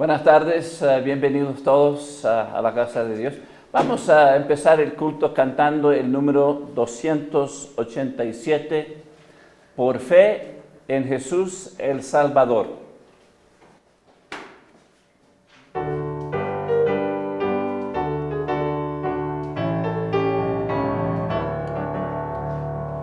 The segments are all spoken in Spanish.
Buenas tardes, bienvenidos todos a la casa de Dios. Vamos a empezar el culto cantando el número 287, Por fe en Jesús el Salvador.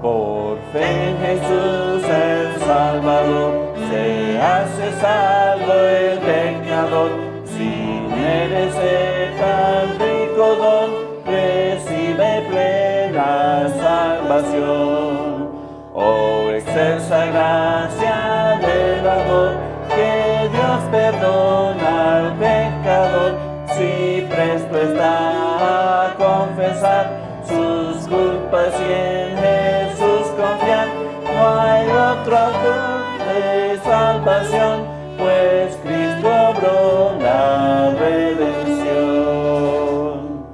Por fe en Jesús el Salvador, se hace salvo el pecador. Si merece tan rico don, recibe plena salvación. Oh, excelsa gracia del amor, que Dios perdona al pecador, si presto está a confesar sus culpas y en Jesús confiar. No hay otro autor de salvación, pues Cristo obró la redención.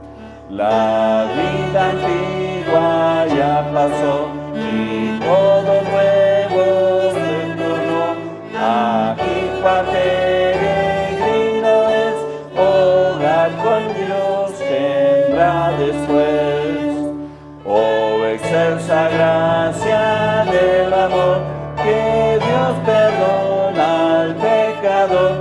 La vida antigua ya pasó y todo nuevo se tornó. Aquí cual peregrino es, hogar con Dios tendrá después. Oh, excelsa gracia del amor, que Dios perdona al pecador,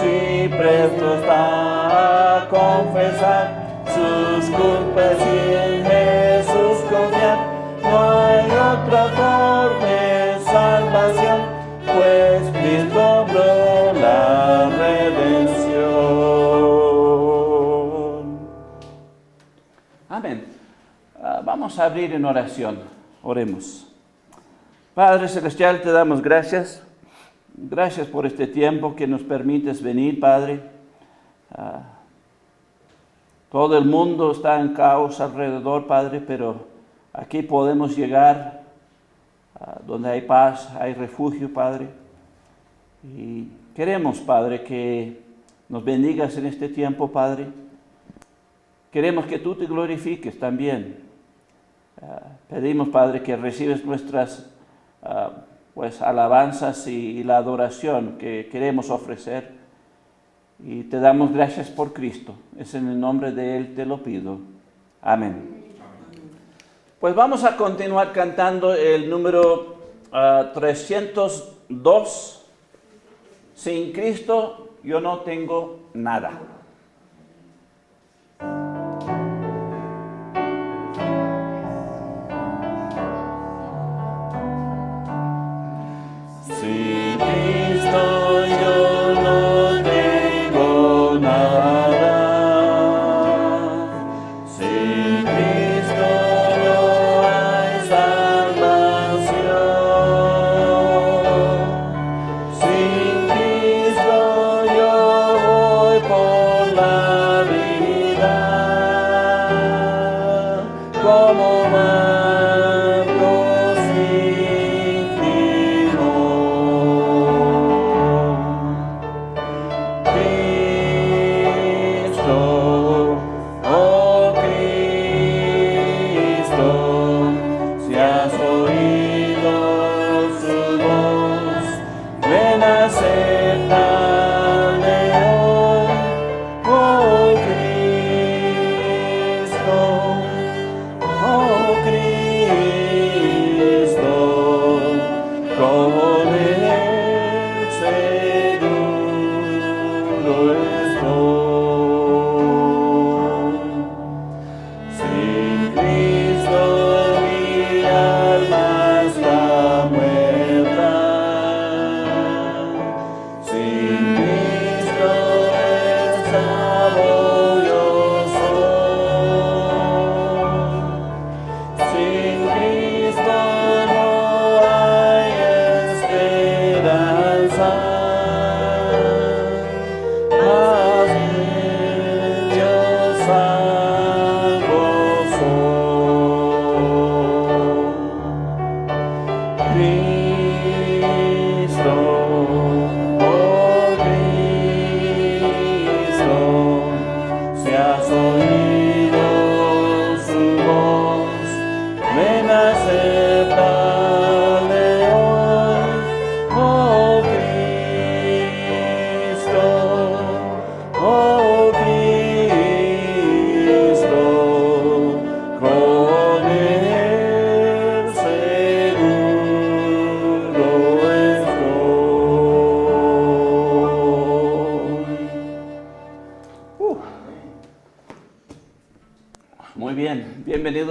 si presto está a confesar sus culpas y en Jesús confiar. No hay otro autor de salvación, pues Cristo obró la redención. Amén. Vamos a abrir en oración. Oremos. Padre Celestial, te damos gracias. Gracias por este tiempo que nos permites venir, Padre. Todo el mundo está en caos alrededor, Padre, pero aquí podemos llegar donde hay paz, hay refugio, Padre. Y queremos, Padre, que nos bendigas en este tiempo, Padre. Queremos que tú te glorifiques también. Pedimos, Padre, que recibes nuestras alabanzas y la adoración que queremos ofrecer. Y te damos gracias por Cristo. Es en el nombre de Él te lo pido. Amén. Pues vamos a continuar cantando el número 302. Sin Cristo yo no tengo nada. Salvo soy.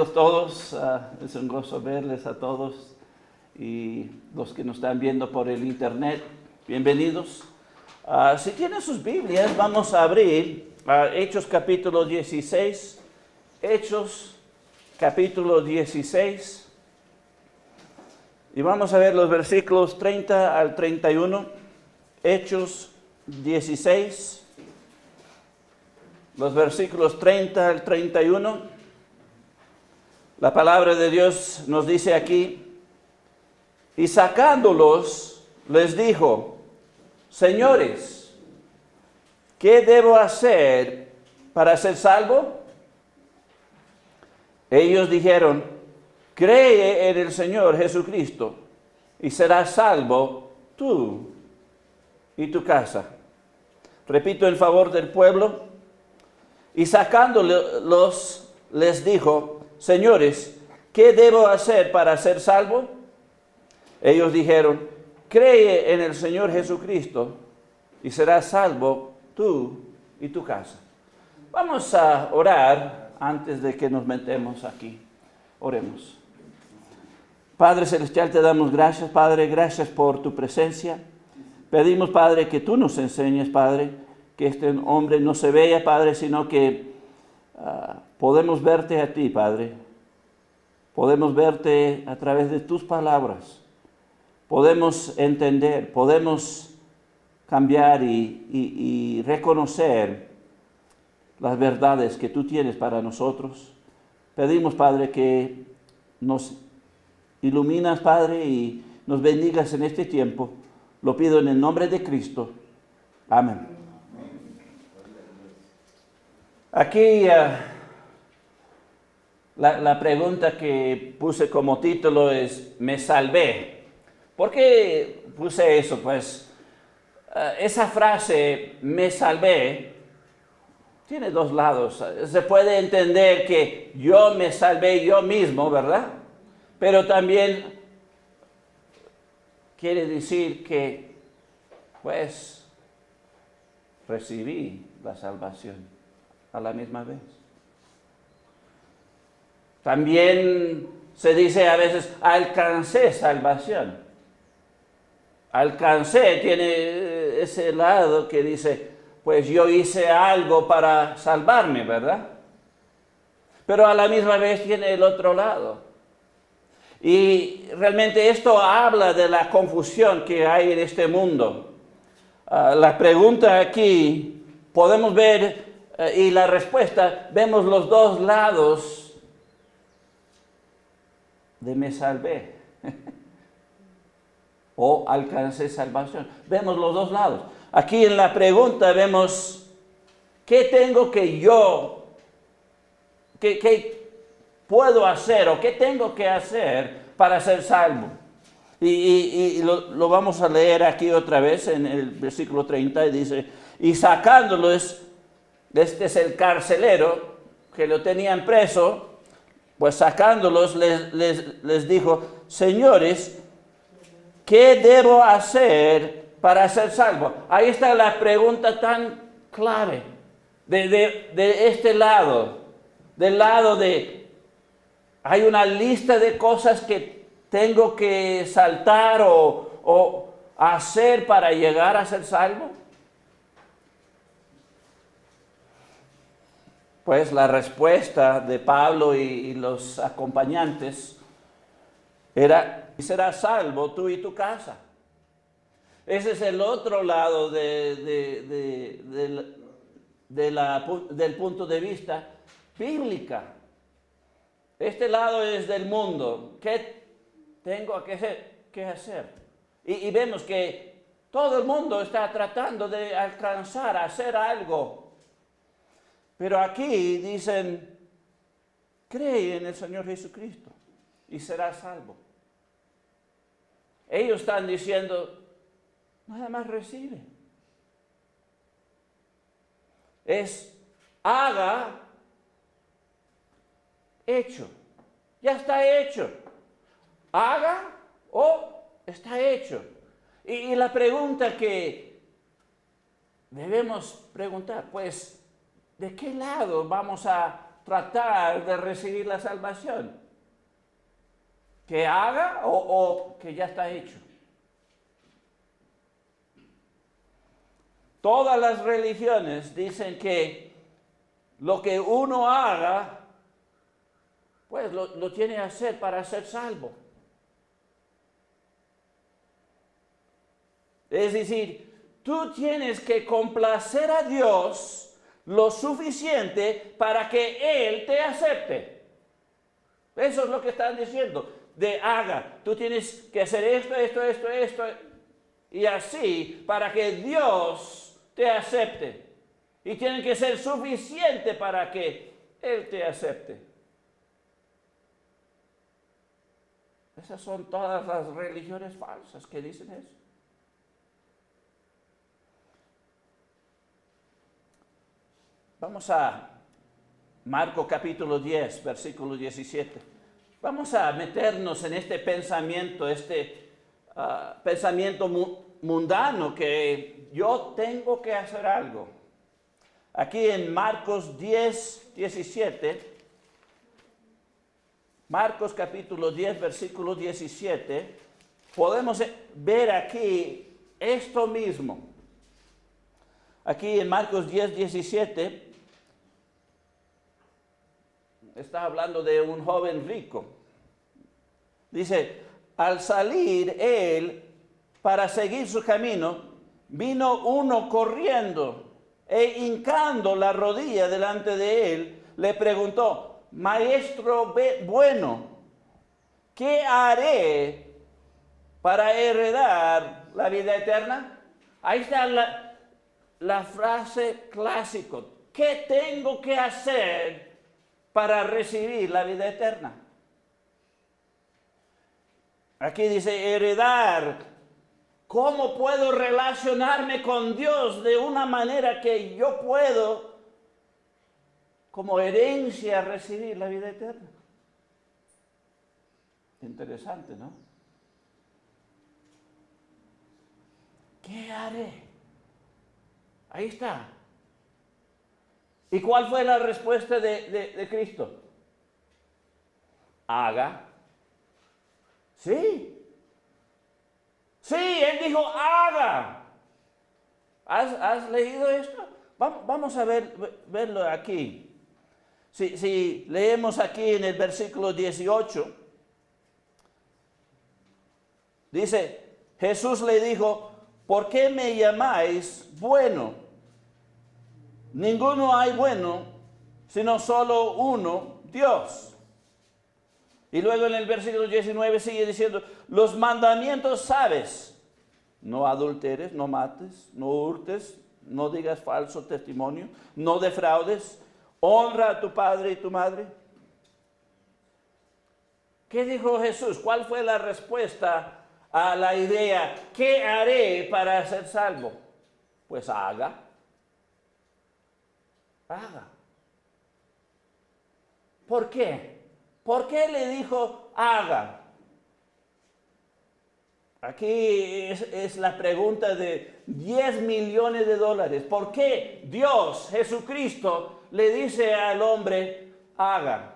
verlos todos. Es un gozo verles a todos. Y los que nos están viendo por el internet, bienvenidos. Si tienen sus Biblias, vamos a abrir Hechos capítulo 16. Hechos capítulo 16. Y vamos a ver los versículos 30 al 31. Hechos 16. Los versículos 30 al 31. La palabra de Dios nos dice aquí: y sacándolos, les dijo: señores, ¿qué debo hacer para ser salvo? Ellos dijeron: cree en el Señor Jesucristo y serás salvo tú y tu casa. Repito en favor del pueblo. Y sacándolos, les dijo: señores, ¿qué debo hacer para ser salvo? Ellos dijeron: cree en el Señor Jesucristo y serás salvo tú y tu casa. Vamos a orar antes de que nos metemos aquí. Oremos. Padre Celestial, te damos gracias, Padre, gracias por tu presencia. Pedimos, Padre, que tú nos enseñes, Padre, que este hombre no se vea, Padre, sino que podemos verte a ti, Padre. Podemos verte a través de tus palabras. Podemos entender, podemos cambiar y reconocer las verdades que tú tienes para nosotros. Pedimos, Padre, que nos iluminas, Padre, y nos bendigas en este tiempo. Lo pido en el nombre de Cristo. Amén. Aquí la pregunta que puse como título es: ¿me salvé? ¿Por qué puse eso? Pues esa frase, me salvé, tiene dos lados. Se puede entender que yo me salvé yo mismo, ¿verdad? Pero también quiere decir que, pues, recibí la salvación a la misma vez. También se dice a veces: alcancé salvación. Alcancé tiene ese lado que dice: pues yo hice algo para salvarme, ¿verdad? Pero a la misma vez tiene el otro lado. Y realmente esto habla de la confusión que hay en este mundo. La pregunta aquí, podemos ver, y la respuesta, vemos los dos lados de me salvé. O alcancé salvación. Vemos los dos lados. Aquí en la pregunta vemos: ¿qué tengo que yo, qué puedo hacer o qué tengo que hacer para ser salvo? Y lo vamos a leer aquí otra vez en el versículo 30, y dice: y sacándolos, este es el carcelero que lo tenían preso, pues sacándolos les dijo: señores, ¿qué debo hacer para ser salvo? Ahí está la pregunta tan clave de este lado. Del lado de, hay una lista de cosas que tengo que saltar o hacer para llegar a ser salvo. Pues la respuesta de Pablo y los acompañantes era: serás salvo tú y tu casa. Ese es el otro lado del punto de vista bíblica. Este lado es del mundo. ¿Qué tengo que hacer? Y vemos que todo el mundo está tratando de alcanzar, hacer algo. Pero aquí dicen: cree en el Señor Jesucristo y serás salvo. Ellos están diciendo: nada más recibe. Es haga, hecho. Ya está hecho. Haga o está hecho. Y la pregunta que debemos preguntar, pues, ¿de qué lado vamos a tratar de recibir la salvación? ¿Que haga o que ya está hecho? Todas las religiones dicen que lo que uno haga, pues lo tiene que hacer para ser salvo. Es decir, tú tienes que complacer a Dios lo suficiente para que Él te acepte. Eso es lo que están diciendo. De haga, tú tienes que hacer esto, y así para que Dios te acepte. Y tienen que ser suficiente para que Él te acepte. Esas son todas las religiones falsas que dicen eso. Vamos a Marcos capítulo 10, versículo 17. Vamos a meternos en este pensamiento, pensamiento mundano, que yo tengo que hacer algo. Aquí en Marcos 10, 17, Marcos capítulo 10, versículo 17, podemos ver aquí esto mismo. Aquí en Marcos 10, 17, está hablando de un joven rico. Dice, al salir él para seguir su camino, vino uno corriendo e hincando la rodilla delante de él, le preguntó, Maestro bueno, ¿qué haré para heredar la vida eterna? Ahí está la frase clásica. ¿Qué tengo que hacer para recibir la vida eterna? Aquí dice heredar. ¿Cómo puedo relacionarme con Dios de una manera que yo puedo, como herencia, recibir la vida eterna? Interesante, ¿no? ¿Qué haré? Ahí está. ¿Y cuál fue la respuesta de Cristo? Haga. Sí. Sí, Él dijo, haga. ¿Has leído esto? Vamos a verlo aquí. Si leemos aquí en el versículo 18, dice, Jesús le dijo, ¿por qué me llamáis bueno? Ninguno hay bueno, sino solo uno, Dios. Y luego en el versículo 19 sigue diciendo, los mandamientos sabes, no adulteres, no mates, no hurtes, no digas falso testimonio, no defraudes, honra a tu padre y tu madre. ¿Qué dijo Jesús? ¿Cuál fue la respuesta a la idea, ¿qué haré para ser salvo? Pues haga. Haga. ¿Por qué? ¿Por qué le dijo haga? Aquí es la pregunta de 10 millones de dólares. ¿Por qué Dios, Jesucristo, le dice al hombre haga?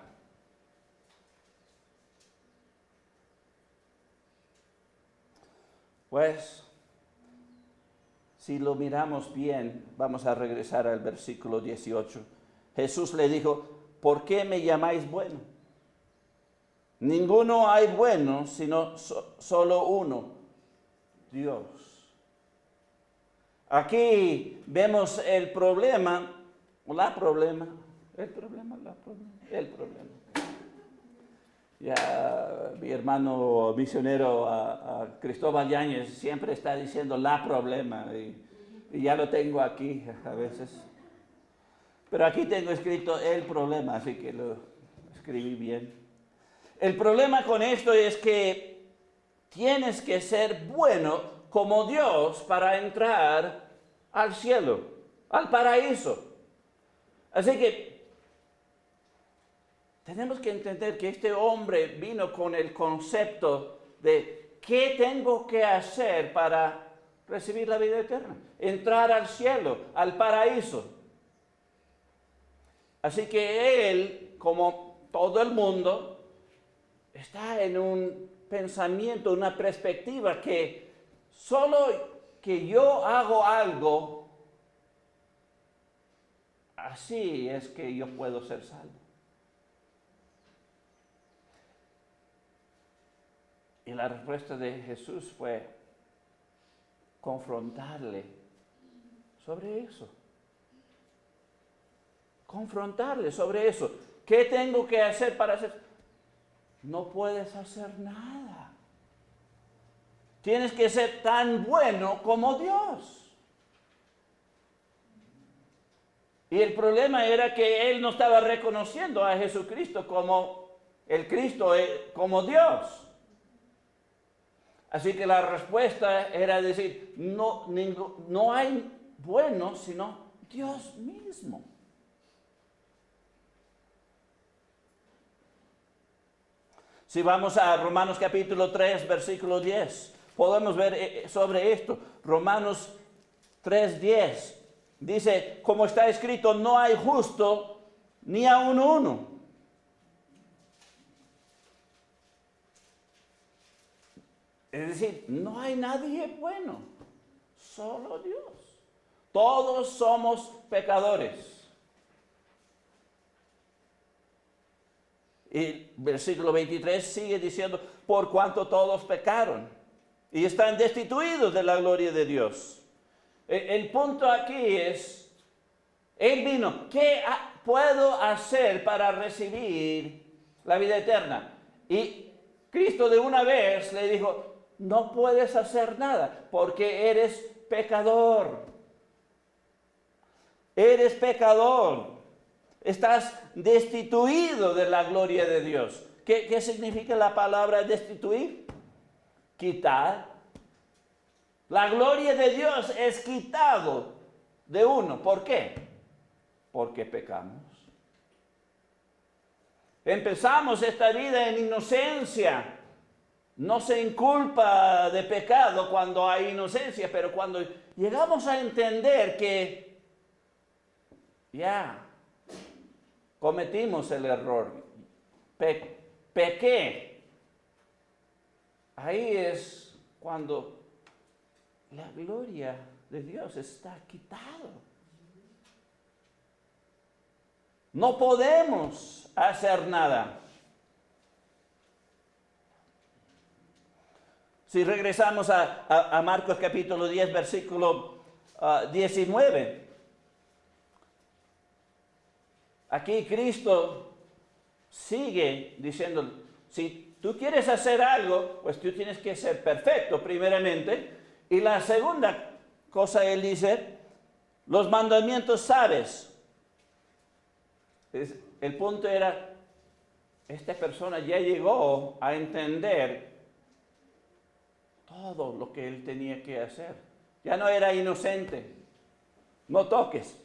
Pues, si lo miramos bien, vamos a regresar al versículo 18. Jesús le dijo, ¿por qué me llamáis bueno? Ninguno hay bueno, sino solo uno, Dios. Aquí vemos el problema. Ya mi hermano misionero a Cristóbal Yáñez siempre está diciendo la problema y ya lo tengo aquí a veces. Pero aquí tengo escrito el problema, así que lo escribí bien. El problema con esto es que tienes que ser bueno como Dios para entrar al cielo, al paraíso. Así que tenemos que entender que este hombre vino con el concepto de ¿qué tengo que hacer para recibir la vida eterna? Entrar al cielo, al paraíso. Así que él como todo el mundo, está en un pensamiento, una perspectiva que solo que yo hago algo, así es que yo puedo ser salvo. Y la respuesta de Jesús fue confrontarle sobre eso. Confrontarle sobre eso. ¿Qué tengo que hacer para hacer? No puedes hacer nada. Tienes que ser tan bueno como Dios. Y el problema era que él no estaba reconociendo a Jesucristo como el Cristo, como Dios. Así que la respuesta era decir, no hay bueno sino Dios mismo. Si vamos a Romanos capítulo 3, versículo 10, podemos ver sobre esto. Romanos 3, 10 dice, como está escrito, no hay justo ni aun uno. Es decir, no hay nadie bueno, solo Dios. Todos somos pecadores. Y versículo 23 sigue diciendo, por cuanto todos pecaron y están destituidos de la gloria de Dios. El punto aquí es, Él vino, ¿qué puedo hacer para recibir la vida eterna? Y Cristo de una vez le dijo, no puedes hacer nada porque eres pecador. Eres pecador. Estás destituido de la gloria de Dios. ¿Qué significa la palabra destituir? Quitar. La gloria de Dios es quitado de uno. ¿Por qué? Porque pecamos. Empezamos esta vida en inocencia. No se inculpa de pecado cuando hay inocencia, pero cuando llegamos a entender que ya cometimos el error, pequé, ahí es cuando la gloria de Dios está quitado. No podemos hacer nada. Si regresamos a Marcos capítulo 10, versículo 19. Aquí Cristo sigue diciendo, si tú quieres hacer algo, pues tú tienes que ser perfecto primeramente. Y la segunda cosa Él dice, los mandamientos sabes. El punto era, esta persona ya llegó a entender todo lo que él tenía que hacer. Ya no era inocente. No toques.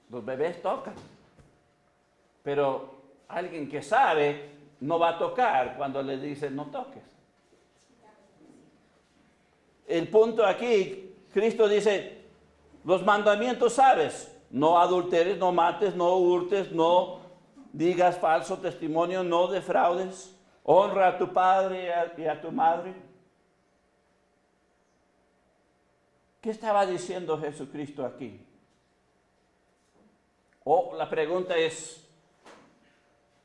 Los bebés tocan. Pero alguien que sabe no va a tocar cuando le dicen no toques. El punto aquí, Cristo dice, los mandamientos sabes. No adulteres, no mates, no hurtes, no digas falso testimonio, no defraudes, honra a tu padre y a tu madre. ¿Qué estaba diciendo Jesucristo aquí? La pregunta es,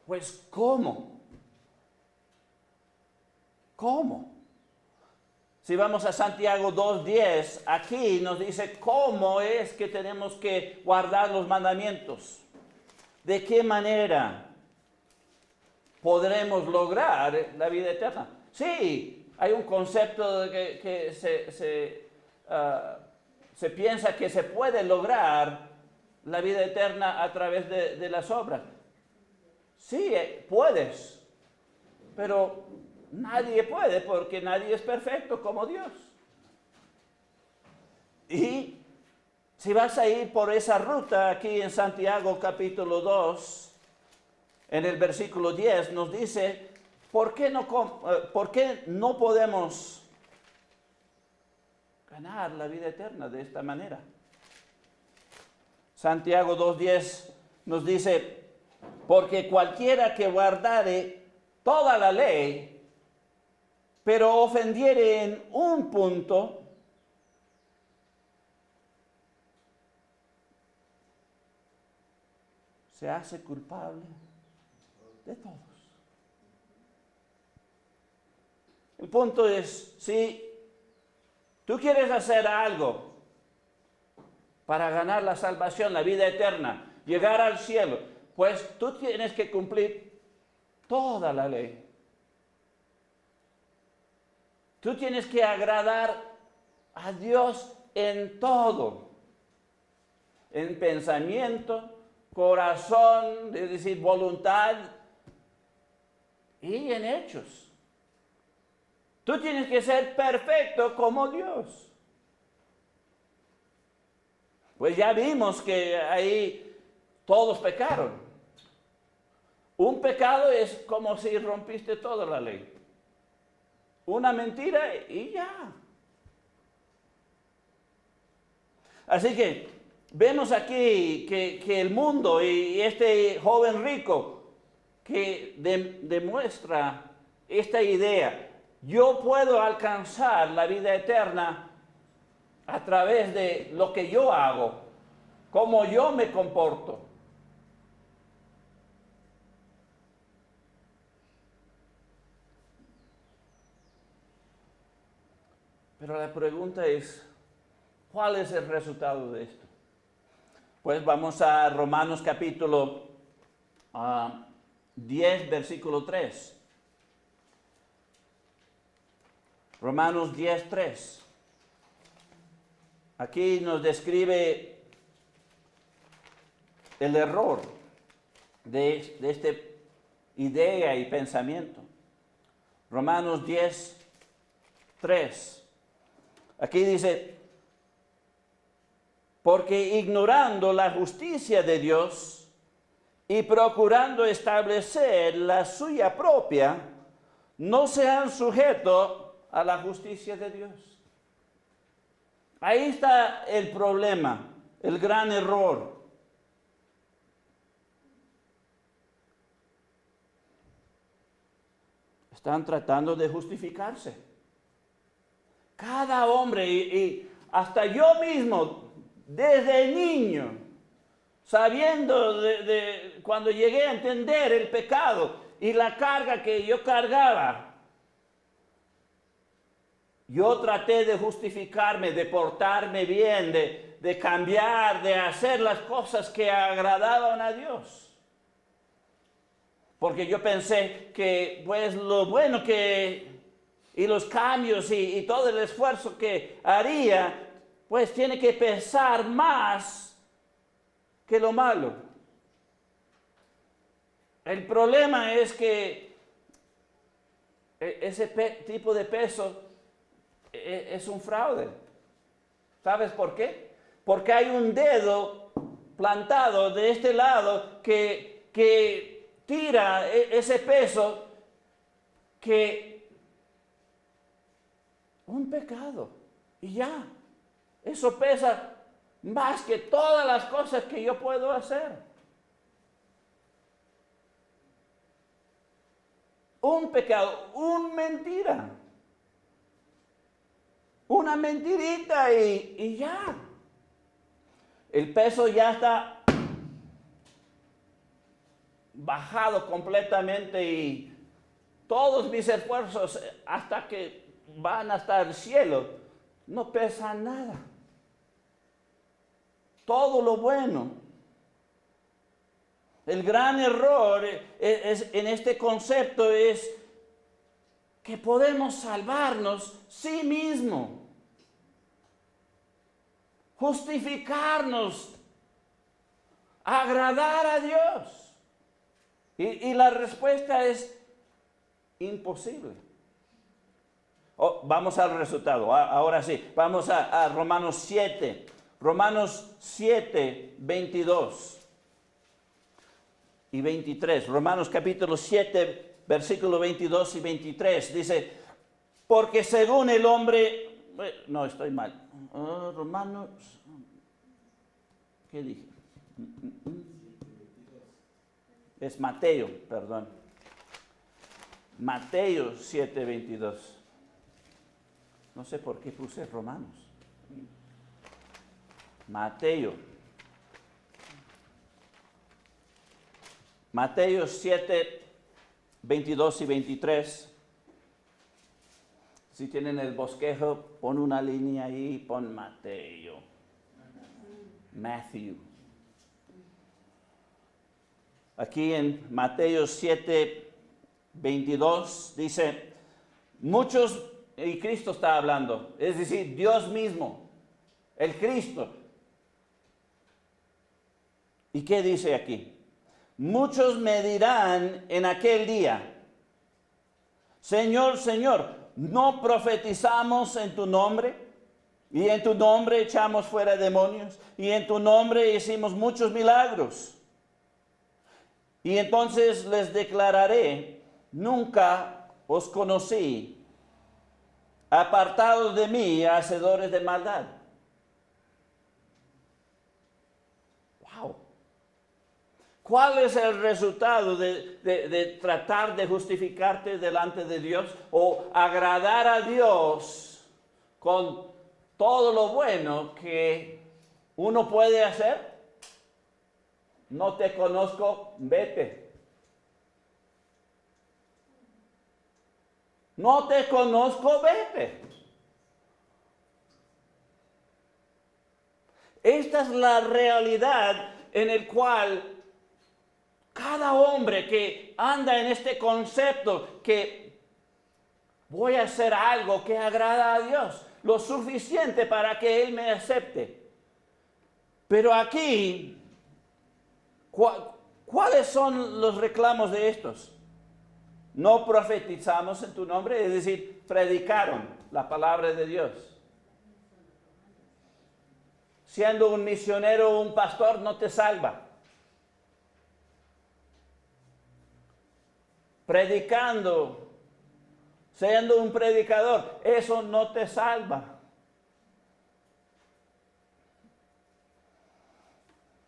pues, ¿cómo? ¿Cómo? Si vamos a Santiago 2:10, aquí nos dice cómo es que tenemos que guardar los mandamientos. ¿De qué manera podremos lograr la vida eterna? Sí, hay un concepto de que se piensa que se puede lograr la vida eterna a través de las obras. Sí, puedes, pero nadie puede porque nadie es perfecto como Dios. Y si vas a ir por esa ruta aquí en Santiago capítulo 2, en el versículo 10 nos dice, ¿por qué no podemos ganar la vida eterna de esta manera? Santiago 2:10 nos dice, porque cualquiera que guardare toda la ley, pero ofendiere en un punto, se hace culpable de todos. El punto es, si tú quieres hacer algo para ganar la salvación, la vida eterna, llegar al cielo, pues tú tienes que cumplir toda la ley. Tú tienes que agradar a Dios en todo, en pensamiento, corazón, es decir, voluntad y en hechos. Tú tienes que ser perfecto como Dios. Pues ya vimos que ahí todos pecaron. Un pecado es como si rompiste toda la ley. Una mentira y ya. Así que vemos aquí que el mundo y este joven rico que demuestra esta idea, yo puedo alcanzar la vida eterna a través de lo que yo hago, cómo yo me comporto. Pero la pregunta es, ¿cuál es el resultado de esto? Pues vamos a Romanos capítulo 10, versículo 3. Romanos 10, 3. Aquí nos describe el error de esta idea y pensamiento. Romanos 10, 3. Aquí dice, porque ignorando la justicia de Dios y procurando establecer la suya propia, no se han sujeto a la justicia de Dios. Ahí está el problema, el gran error. Están tratando de justificarse. Cada hombre y hasta yo mismo, desde niño, sabiendo de cuando llegué a entender el pecado y la carga que yo cargaba, yo traté de justificarme, de portarme bien, de cambiar, de hacer las cosas que agradaban a Dios. Porque yo pensé que pues lo bueno que y los cambios y todo el esfuerzo que haría, pues tiene que pesar más que lo malo. El problema es que ese tipo de peso es un fraude. ¿Sabes por qué? Porque hay un dedo plantado de este lado que tira ese peso que un pecado. Y ya. Eso pesa más que todas las cosas que yo puedo hacer. Un pecado, una mentira. Una mentirita y ya. El peso ya está bajado completamente y todos mis esfuerzos hasta que van hasta el cielo no pesan nada. Todo lo bueno. El gran error en este concepto es que podemos salvarnos sí mismo, justificarnos, agradar a Dios. Y la respuesta es imposible. Vamos al resultado, ahora sí, vamos a Romanos 7. Romanos 7, 22 y 23. Romanos capítulo 7, versículo 22 y 23. Dice, porque según el hombre... No, estoy mal. Romanos... ¿Qué dije? Es Mateo, perdón. Mateo 7:22. No sé por qué puse Romanos. Mateo. Mateo 7:22 y 23. Si tienen el bosquejo, pon una línea ahí, pon Mateo. Matthew. Aquí en Mateo 7:22 dice, muchos, y Cristo está hablando, es decir, Dios mismo, el Cristo. ¿Y qué dice aquí? Muchos me dirán en aquel día, Señor, Señor, ¿no profetizamos en tu nombre? Y en tu nombre echamos fuera demonios, y en tu nombre hicimos muchos milagros. Y entonces les declararé, nunca os conocí, apartados de mí, hacedores de maldad. Wow. ¿Cuál es el resultado de tratar de justificarte delante de Dios o agradar a Dios con todo lo bueno que uno puede hacer? No te conozco, vete. No te conozco, vete. Esta es la realidad en el cual cada hombre que anda en este concepto que voy a hacer algo que agrada a Dios, lo suficiente para que Él me acepte. Pero aquí, ¿cuáles son los reclamos de estos? No profetizamos en tu nombre, es decir, predicaron la palabra de Dios. Siendo un misionero o un pastor no te salva. Predicando, siendo un predicador, eso no te salva.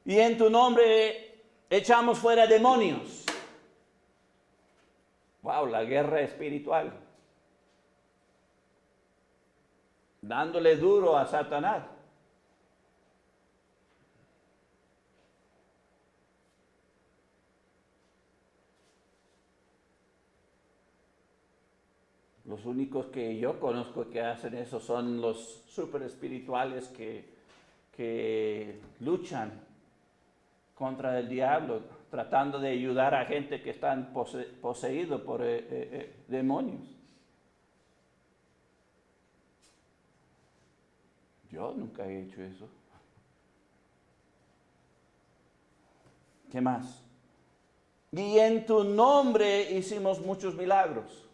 Y en tu nombre echamos fuera demonios. Wow, la guerra espiritual. Dándole duro a Satanás. Los únicos que yo conozco que hacen eso son los super espirituales que luchan contra el diablo, tratando de ayudar a gente que están poseídos por demonios. Yo nunca he hecho eso. ¿Qué más? Y en tu nombre hicimos muchos milagros.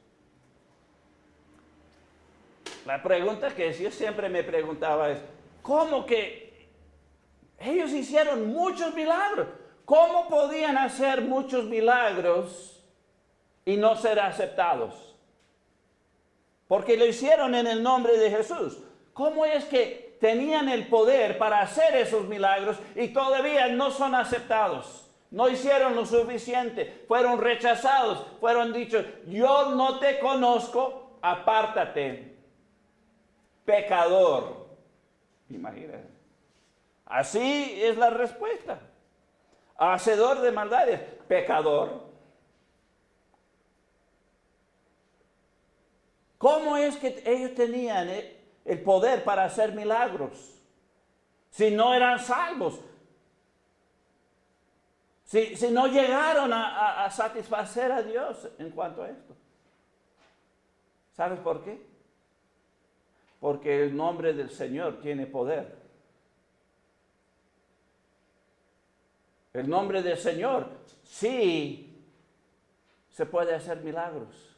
La pregunta que yo siempre me preguntaba es, ¿cómo que ellos hicieron muchos milagros? ¿Cómo podían hacer muchos milagros y no ser aceptados? Porque lo hicieron en el nombre de Jesús. ¿Cómo es que tenían el poder para hacer esos milagros y todavía no son aceptados? No hicieron lo suficiente, fueron rechazados, fueron dichos, yo no te conozco, apártate, pecador. Imagínate. Así es la respuesta. Hacedor de maldades, pecador. ¿Cómo es que ellos tenían el poder para hacer milagros si no eran salvos? Si no llegaron a satisfacer a Dios en cuanto a esto. ¿Sabes por qué? Porque el nombre del Señor tiene poder. El nombre del Señor sí se puede hacer milagros.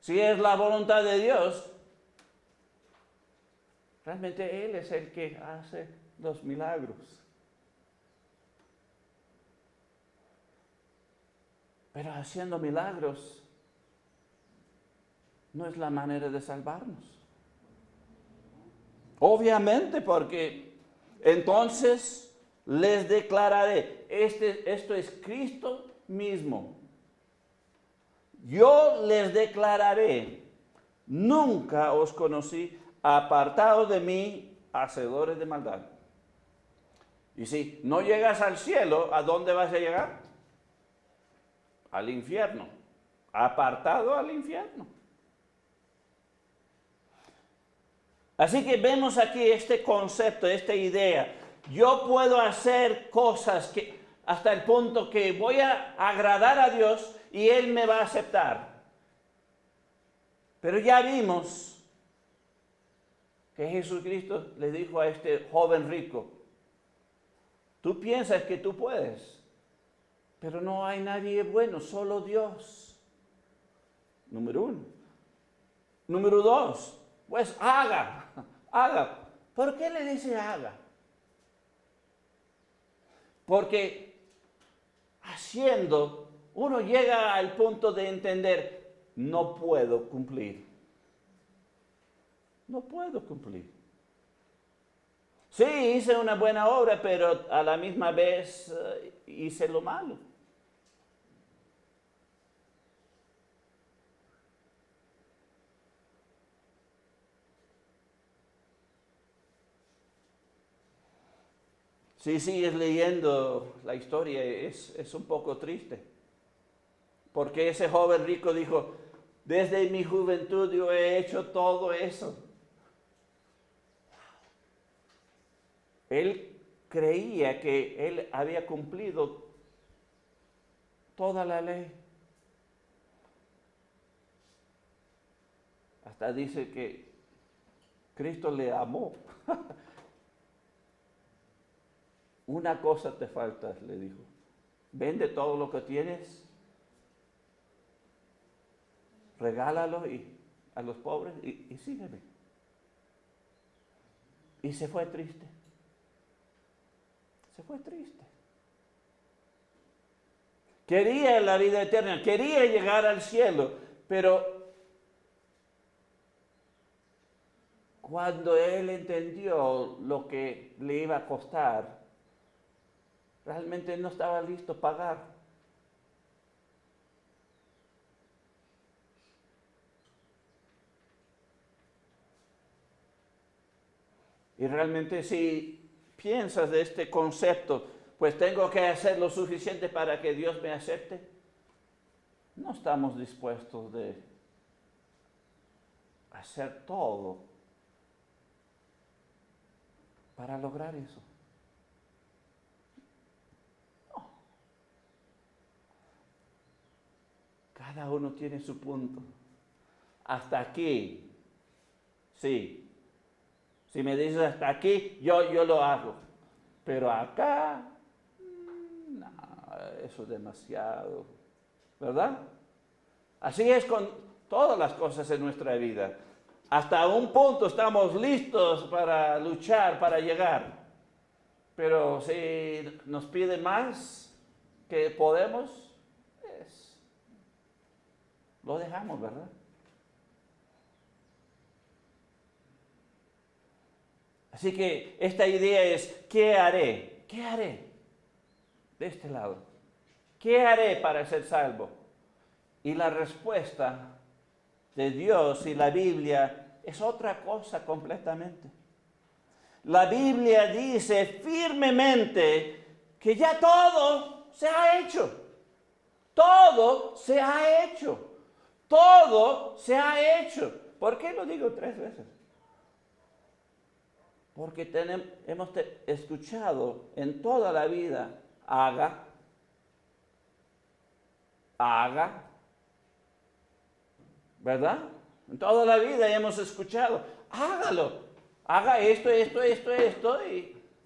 Si es la voluntad de Dios, realmente Él es el que hace los milagros. Pero haciendo milagros no es la manera de salvarnos. Obviamente, porque Entonces les declararé, esto es Cristo mismo. Yo les declararé, nunca os conocí, apartados de mí, hacedores de maldad. Y si no llegas al cielo, ¿a dónde vas a llegar? Al infierno. Apartado al infierno. Así que vemos aquí este concepto, esta idea. Yo puedo hacer cosas que hasta el punto que voy a agradar a Dios y Él me va a aceptar. Pero ya vimos que Jesucristo le dijo a este joven rico, tú piensas que tú puedes, pero no hay nadie bueno, solo Dios. Número 1. Número 2, pues haga. ¿Por qué le dice haga? Porque haciendo, uno llega al punto de entender, no puedo cumplir. No puedo cumplir. Sí, hice una buena obra, pero a la misma vez hice lo malo. Si sigues leyendo la historia, es un poco triste. Porque ese joven rico dijo, desde mi juventud yo he hecho todo eso. Él creía que él había cumplido toda la ley. Hasta dice que Cristo le amó. Una cosa te falta, le dijo. Vende todo lo que tienes, regálalo a los pobres y sígueme. Y se fue triste. Se fue triste. Quería la vida eterna, quería llegar al cielo, pero cuando él entendió lo que le iba a costar, realmente no estaba listo a pagar. Y realmente si piensas de este concepto, pues tengo que hacer lo suficiente para que Dios me acepte, no estamos dispuestos de hacer todo para lograr eso. No. Cada uno tiene su punto. Hasta aquí, sí. Si me dices hasta aquí, yo lo hago. Pero acá, no, eso es demasiado. ¿Verdad? Así es con todas las cosas en nuestra vida. Hasta un punto estamos listos para luchar, para llegar. Pero si nos piden más que podemos, pues, lo dejamos, ¿verdad? Así que esta idea es, ¿qué haré? ¿Qué haré? De este lado. ¿Qué haré para ser salvo? Y la respuesta de Dios y la Biblia es otra cosa completamente. La Biblia dice firmemente que ya todo se ha hecho. Todo se ha hecho. Todo se ha hecho. ¿Por qué lo digo 3 veces? Porque hemos escuchado en toda la vida, haga, ¿verdad? En toda la vida hemos escuchado, hágalo, haga esto,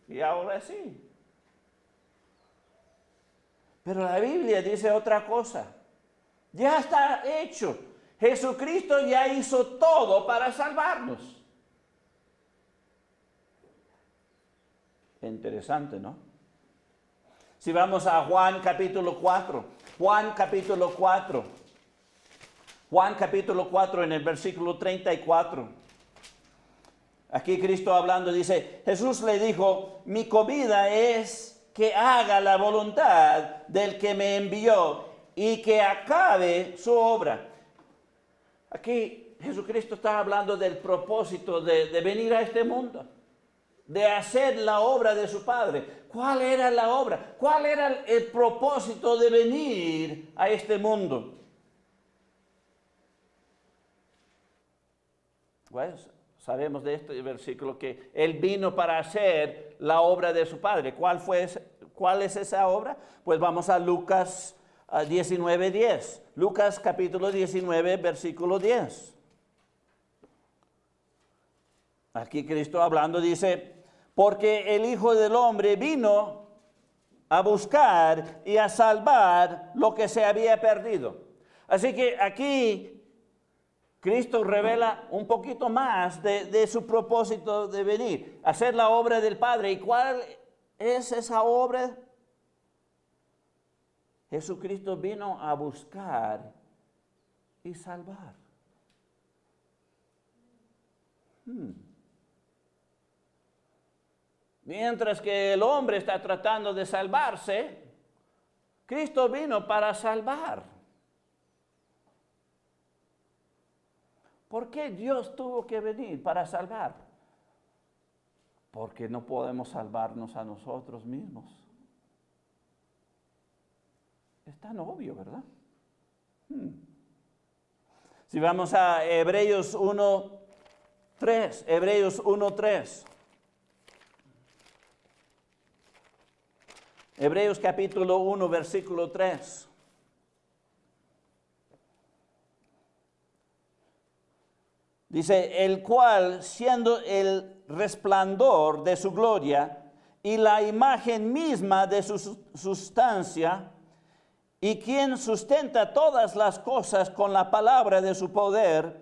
y ahora sí. Pero la Biblia dice otra cosa, ya está hecho, Jesucristo ya hizo todo para salvarnos. Interesante, ¿no? Si vamos a Juan capítulo 4, Juan capítulo 4 en el versículo 34. Aquí Cristo hablando dice, Jesús le dijo, mi comida es que haga la voluntad del que me envió y que acabe su obra. Aquí Jesucristo está hablando del propósito de venir a este mundo, de hacer la obra de su Padre. ¿Cuál era la obra? ¿Cuál era el propósito de venir a este mundo? Pues sabemos de este versículo que Él vino para hacer la obra de su Padre. ¿Cuál es esa obra? Pues vamos a Lucas 19:10. Lucas capítulo 19, versículo 10. Aquí Cristo hablando dice, porque el Hijo del Hombre vino a buscar y a salvar lo que se había perdido. Así que aquí Cristo revela un poquito más de su propósito de venir, hacer la obra del Padre. ¿Y cuál es esa obra? Jesucristo vino a buscar y salvar. Mientras que el hombre está tratando de salvarse, Cristo vino para salvar. ¿Por qué Dios tuvo que venir para salvar? Porque no podemos salvarnos a nosotros mismos. Es tan obvio, ¿verdad? Si vamos a Hebreos 1:3, Hebreos 1:3. Hebreos capítulo 1, versículo 3. Dice, el cual, siendo el resplandor de su gloria y la imagen misma de su sustancia, y quien sustenta todas las cosas con la palabra de su poder,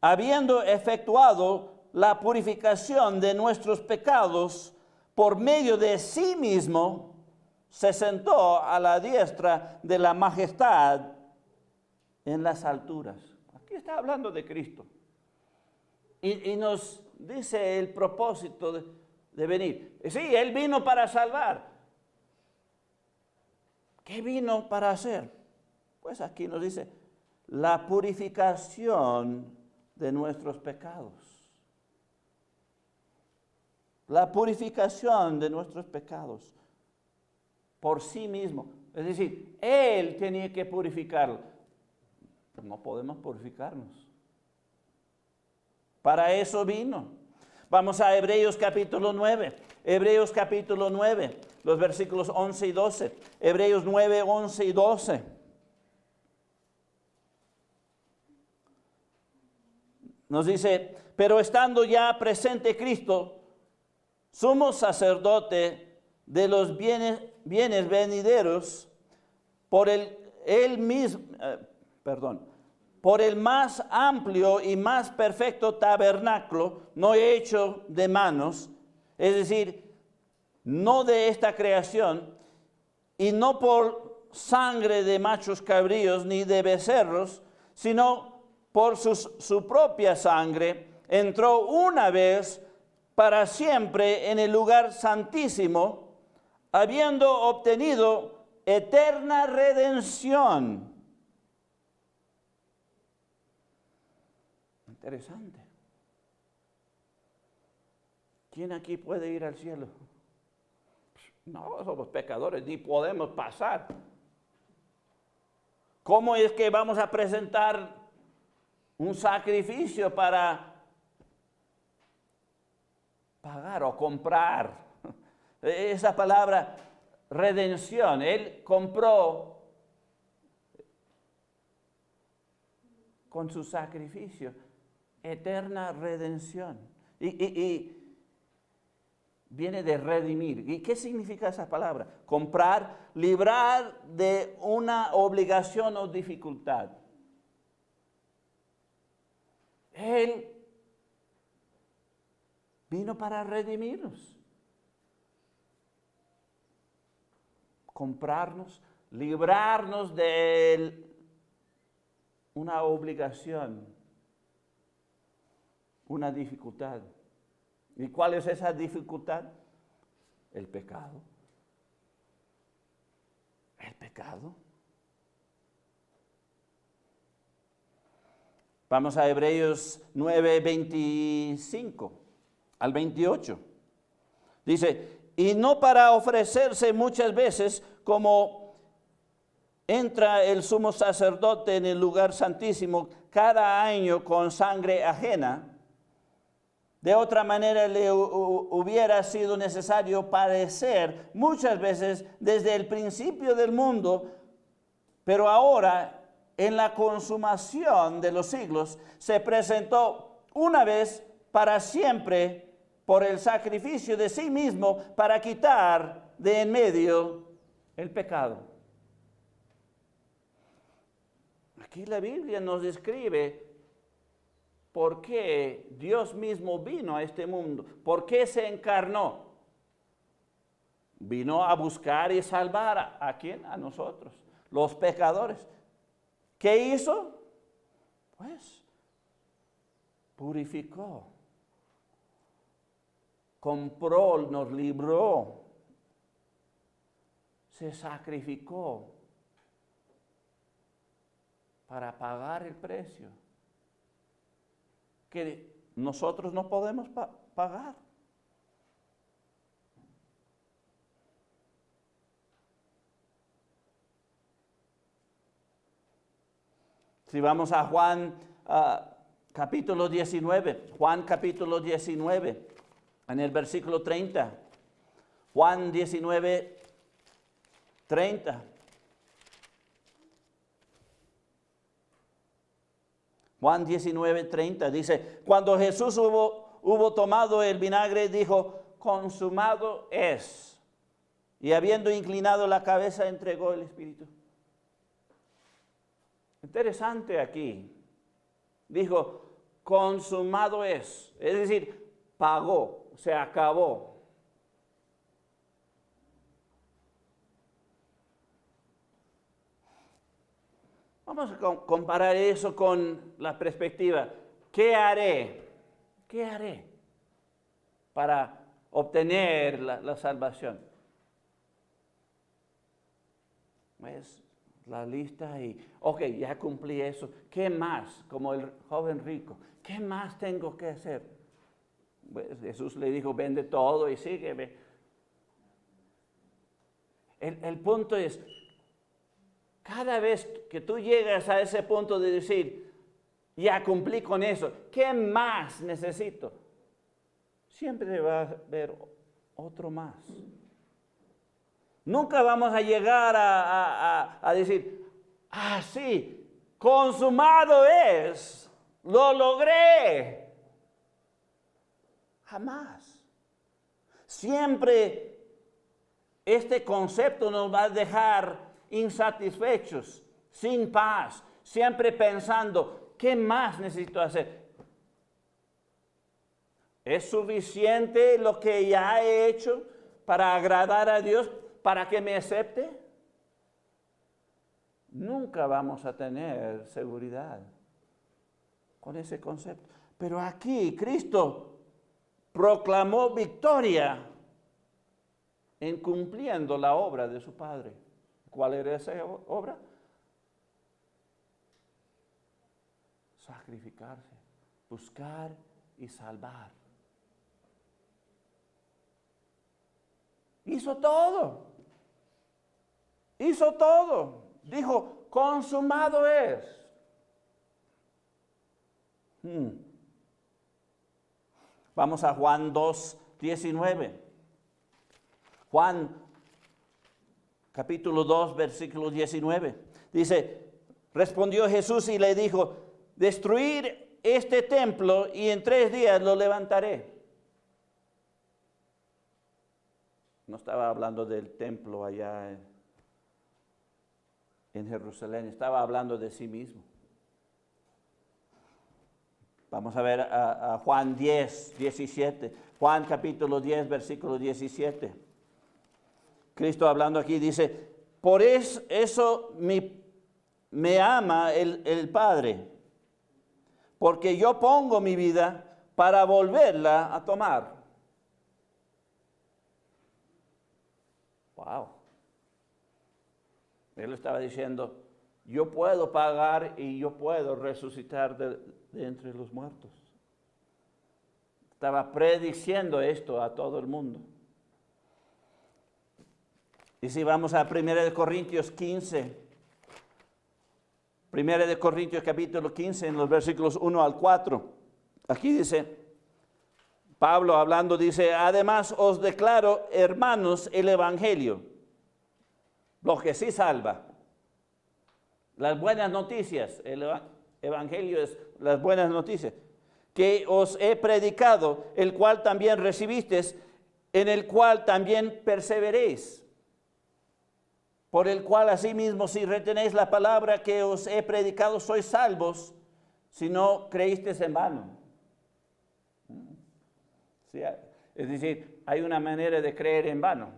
habiendo efectuado la purificación de nuestros pecados por medio de sí mismo, se sentó a la diestra de la majestad en las alturas. Aquí está hablando de Cristo. Y nos dice el propósito de venir. Sí, Él vino para salvar. ¿Qué vino para hacer? Pues aquí nos dice, la purificación de nuestros pecados. La purificación de nuestros pecados. Por sí mismo. Es decir, Él tenía que purificarlo. Pero no podemos purificarnos. Para eso vino. Vamos a Hebreos capítulo 9. Hebreos capítulo 9, los versículos 11 y 12. Hebreos 9, 11 y 12. Nos dice, pero estando ya presente Cristo, sumo sacerdote de los bienes venideros, por por el más amplio y más perfecto tabernáculo, no hecho de manos, es decir, no de esta creación, y no por sangre de machos cabríos ni de becerros, sino por su propia sangre, entró una vez para siempre en el lugar santísimo, habiendo obtenido eterna redención. Interesante. ¿Quién aquí puede ir al cielo? No, somos pecadores, ni podemos pasar. ¿Cómo es que vamos a presentar un sacrificio para pagar o comprar? Esa palabra redención, Él compró con su sacrificio eterna redención. Y viene de redimir. ¿Y qué significa esa palabra? Comprar, librar de una obligación o dificultad. Él vino para redimirnos. Comprarnos, librarnos de una obligación, una dificultad. ¿Y cuál es esa dificultad? El pecado. El pecado. Vamos a Hebreos 9, 25 al 28. Dice, y no para ofrecerse muchas veces como entra el sumo sacerdote en el lugar santísimo cada año con sangre ajena. De otra manera le hubiera sido necesario padecer muchas veces desde el principio del mundo, pero ahora en la consumación de los siglos se presentó una vez para siempre por el sacrificio de sí mismo para quitar de en medio el pecado. Aquí la Biblia nos describe por qué Dios mismo vino a este mundo, por qué se encarnó. Vino a buscar y salvar ¿a quién? A nosotros, los pecadores. ¿Qué hizo? Pues purificó, compró, nos libró, se sacrificó para pagar el precio que nosotros no podemos pagar. Si vamos a Juan capítulo 19, Juan capítulo 19, en el versículo 30, Juan 19, 30. Juan 19, 30 dice, cuando Jesús hubo tomado el vinagre, dijo, consumado es. Y habiendo inclinado la cabeza, entregó el Espíritu. Interesante aquí. Dijo, consumado es. Es decir, pagó, se acabó. Vamos a comparar eso con la perspectiva. ¿Qué haré? ¿Qué haré para obtener la salvación? Pues la lista y, ok, ya cumplí eso. ¿Qué más? Como el joven rico. ¿Qué más tengo que hacer? Pues Jesús le dijo, vende todo y sígueme. El punto es, cada vez que tú llegas a ese punto de decir, ya cumplí con eso, ¿qué más necesito? Siempre va a haber otro más. Nunca vamos a llegar a decir, sí, consumado es, lo logré. Jamás. Siempre este concepto nos va a dejar insatisfechos, sin paz, siempre pensando, ¿qué más necesito hacer? ¿Es suficiente lo que ya he hecho para agradar a Dios, para que me acepte? Nunca vamos a tener seguridad con ese concepto. Pero aquí Cristo proclamó victoria en cumpliendo la obra de su Padre. ¿Cuál era esa obra? Sacrificarse, buscar y salvar. Hizo todo. Hizo todo. Dijo, consumado es. Vamos a Juan 2, 19. Juan capítulo 2, versículo 19. Dice, respondió Jesús y le dijo, destruir este templo y en 3 días lo levantaré. No estaba hablando del templo allá en Jerusalén, estaba hablando de sí mismo. Vamos a ver a Juan 10, 17. Juan capítulo 10, versículo 17. Cristo hablando aquí dice, por eso me ama el Padre, porque yo pongo mi vida para volverla a tomar. Wow. Él estaba diciendo, yo puedo pagar y yo puedo resucitar de entre los muertos. Estaba prediciendo esto a todo el mundo. Y si vamos a 1 Corintios 15, 1 Corintios capítulo 15, en los versículos 1 al 4, aquí dice, Pablo hablando dice, además os declaro, hermanos, el evangelio, lo que sí salva. Las buenas noticias, el evangelio es las buenas noticias, que os he predicado, el cual también recibisteis, en el cual también perseveréis. Por el cual asimismo, si retenéis la palabra que os he predicado, sois salvos, si no creísteis en vano. Sí, es decir, hay una manera de creer en vano.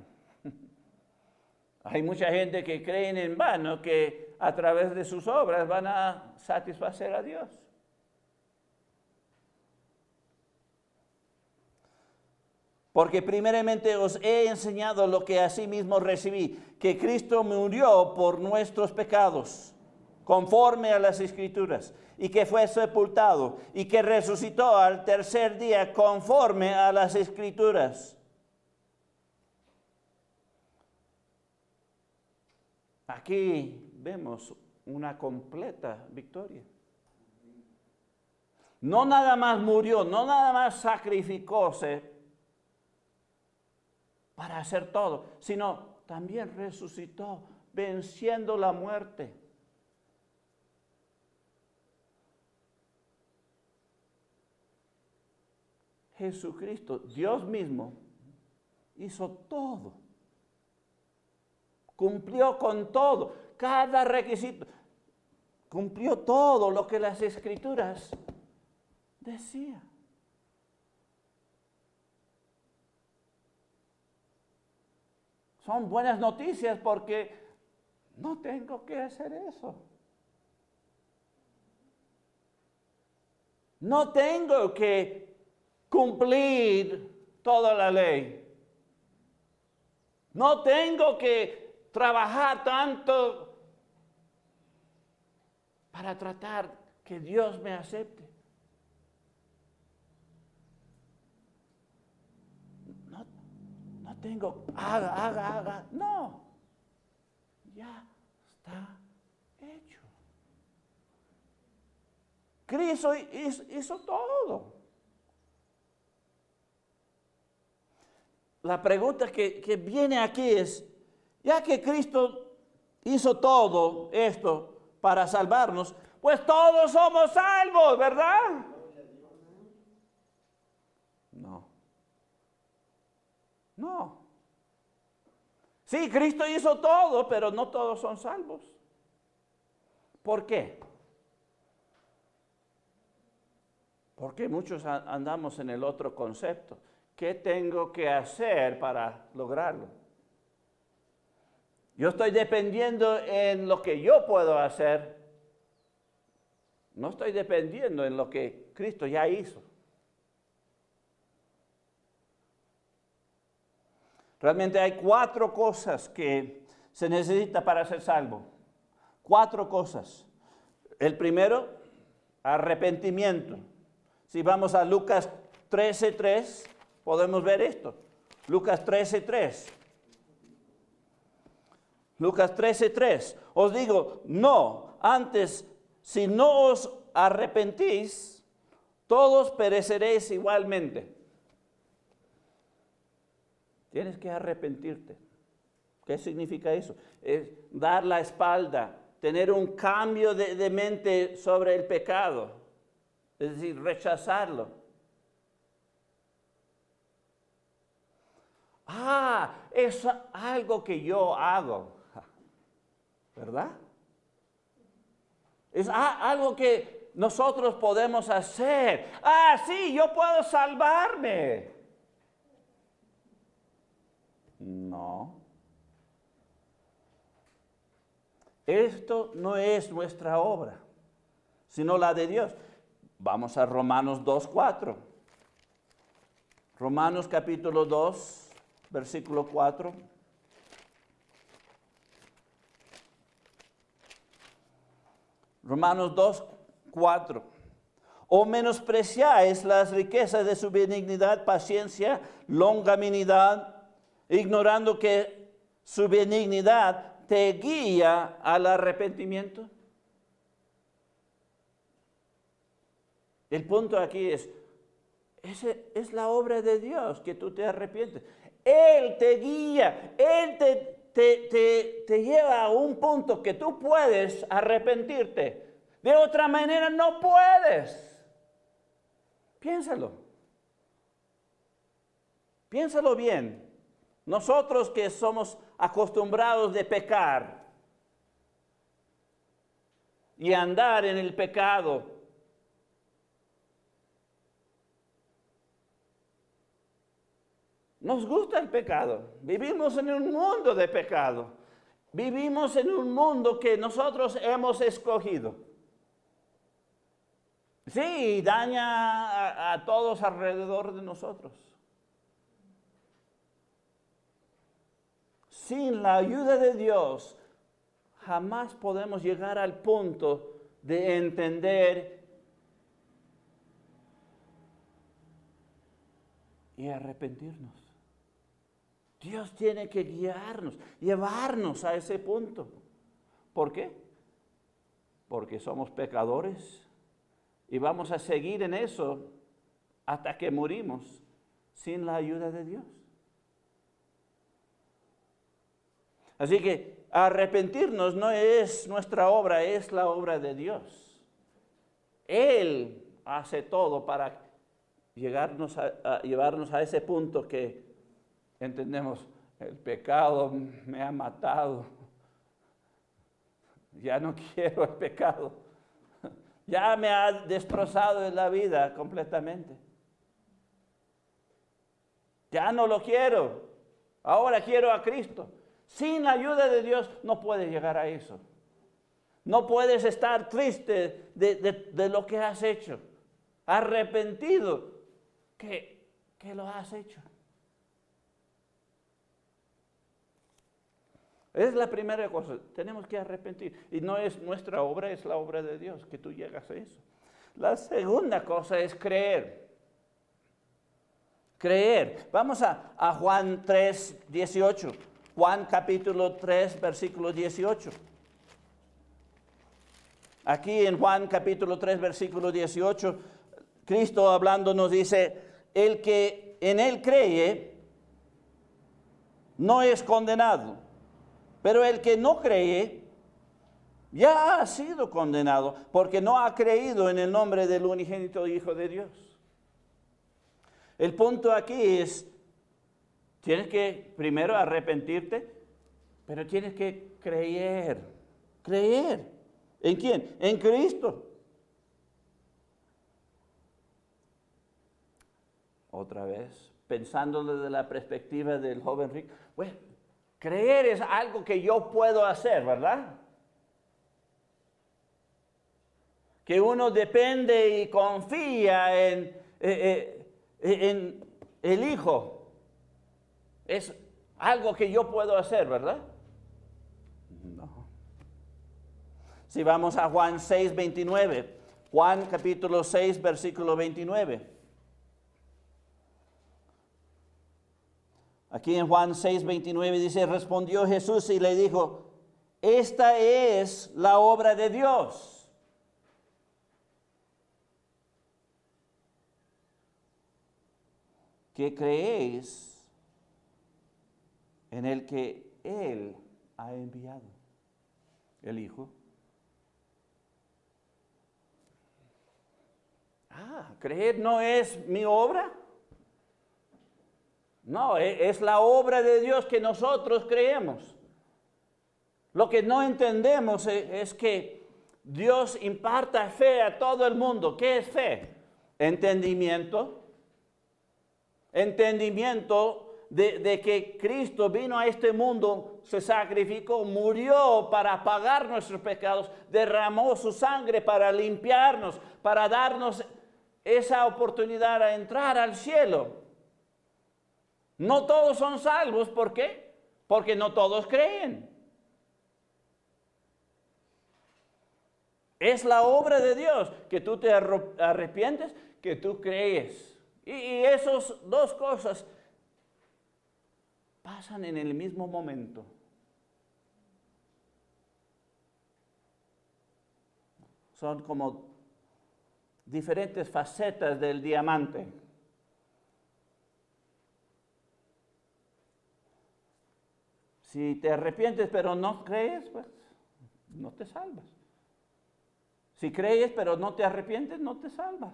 Hay mucha gente que cree en vano que a través de sus obras van a satisfacer a Dios. Porque primeramente os he enseñado lo que asimismo recibí, que Cristo murió por nuestros pecados, conforme a las Escrituras, y que fue sepultado, y que resucitó al tercer día, conforme a las Escrituras. Aquí vemos una completa victoria. No nada más murió, no nada más sacrificóse para hacer todo, sino también resucitó, venciendo la muerte. Jesucristo, Dios mismo, hizo todo. Cumplió con todo, cada requisito. Cumplió todo lo que las Escrituras decían. Son buenas noticias porque no tengo que hacer eso. No tengo que cumplir toda la ley. No tengo que trabajar tanto para tratar que Dios me acepte. No tengo, haga. No, ya está hecho. Cristo hizo todo. La pregunta que viene aquí es, ya que Cristo hizo todo esto para salvarnos, pues todos somos salvos, ¿verdad? No. Sí, Cristo hizo todo, pero no todos son salvos. ¿Por qué? Porque muchos andamos en el otro concepto. ¿Qué tengo que hacer para lograrlo? Yo estoy dependiendo en lo que yo puedo hacer. No estoy dependiendo en lo que Cristo ya hizo. Realmente hay 4 cosas que se necesita para ser salvo. 4 cosas. El primero, arrepentimiento. Si vamos a Lucas 13:3, podemos ver esto. Lucas 13:3. Lucas 13:3. Os digo, no, antes, si no os arrepentís, todos pereceréis igualmente. Tienes que arrepentirte. ¿Qué significa eso? Es dar la espalda, tener un cambio de mente sobre el pecado. Es decir, rechazarlo. Es algo que yo hago. ¿Verdad? Es algo que nosotros podemos hacer. Sí, yo puedo salvarme. No. Esto no es nuestra obra, sino la de Dios. Vamos a Romanos 2:4. Romanos capítulo 2, versículo 4. Romanos 2:4. ¿O menospreciáis las riquezas de su benignidad, paciencia, longanimidad, ignorando que su benignidad te guía al arrepentimiento? El punto aquí esa es la obra de Dios, que tú te arrepientes. Él te guía, Él te lleva a un punto que tú puedes arrepentirte. De otra manera no puedes. Piénsalo. Piénsalo bien. Nosotros que somos acostumbrados de pecar y andar en el pecado, nos gusta el pecado. Vivimos en un mundo de pecado. Vivimos en un mundo que nosotros hemos escogido. Sí, daña a todos alrededor de nosotros. Sin la ayuda de Dios, jamás podemos llegar al punto de entender y arrepentirnos. Dios tiene que guiarnos, llevarnos a ese punto. ¿Por qué? Porque somos pecadores. Y vamos a seguir en eso hasta que morimos sin la ayuda de Dios. Así que arrepentirnos no es nuestra obra, es la obra de Dios. Él hace todo para llevarnos a ese punto que entendemos, el pecado me ha matado. Ya no quiero el pecado. Ya me ha destrozado en la vida completamente. Ya no lo quiero. Ahora quiero a Cristo. Sin la ayuda de Dios no puedes llegar a eso. No puedes estar triste de lo que has hecho. Arrepentido que lo has hecho. Es la primera cosa, tenemos que arrepentir. Y no es nuestra obra, es la obra de Dios, que tú llegas a eso. La segunda cosa es creer. Creer. Vamos a Juan 3:18. Juan capítulo 3, versículo 18. Aquí en Juan capítulo 3, versículo 18, Cristo hablando nos dice, el que en Él cree no es condenado. Pero el que no cree ya ha sido condenado porque no ha creído en el nombre del unigénito Hijo de Dios. El punto aquí es, tienes que primero arrepentirte, pero tienes que creer. ¿Creer? ¿En quién? En Cristo. Otra vez, pensando desde la perspectiva del joven rico, bueno, creer es algo que yo puedo hacer, ¿verdad? Que uno depende y confía en el Hijo. Es algo que yo puedo hacer, ¿verdad? No. Si vamos a Juan 6:29, Juan capítulo 6, versículo 29. Aquí en Juan 6:29 dice, respondió Jesús y le dijo, esta es la obra de Dios. Que creéis en el que Él ha enviado, el Hijo. Creer no es mi obra. No, es la obra de Dios que nosotros creemos. Lo que no entendemos es que Dios imparta fe a todo el mundo. ¿Qué es fe? Entendimiento. Entendimiento de que Cristo vino a este mundo, se sacrificó, murió para pagar nuestros pecados, derramó su sangre para limpiarnos, para darnos esa oportunidad a entrar al cielo. No todos son salvos, ¿por qué? Porque no todos creen. Es la obra de Dios, que tú te arrepientes, que tú crees. Y esas dos cosas pasan en el mismo momento. Son como diferentes facetas del diamante. Si te arrepientes pero no crees, pues no te salvas. Si crees pero no te arrepientes, no te salvas.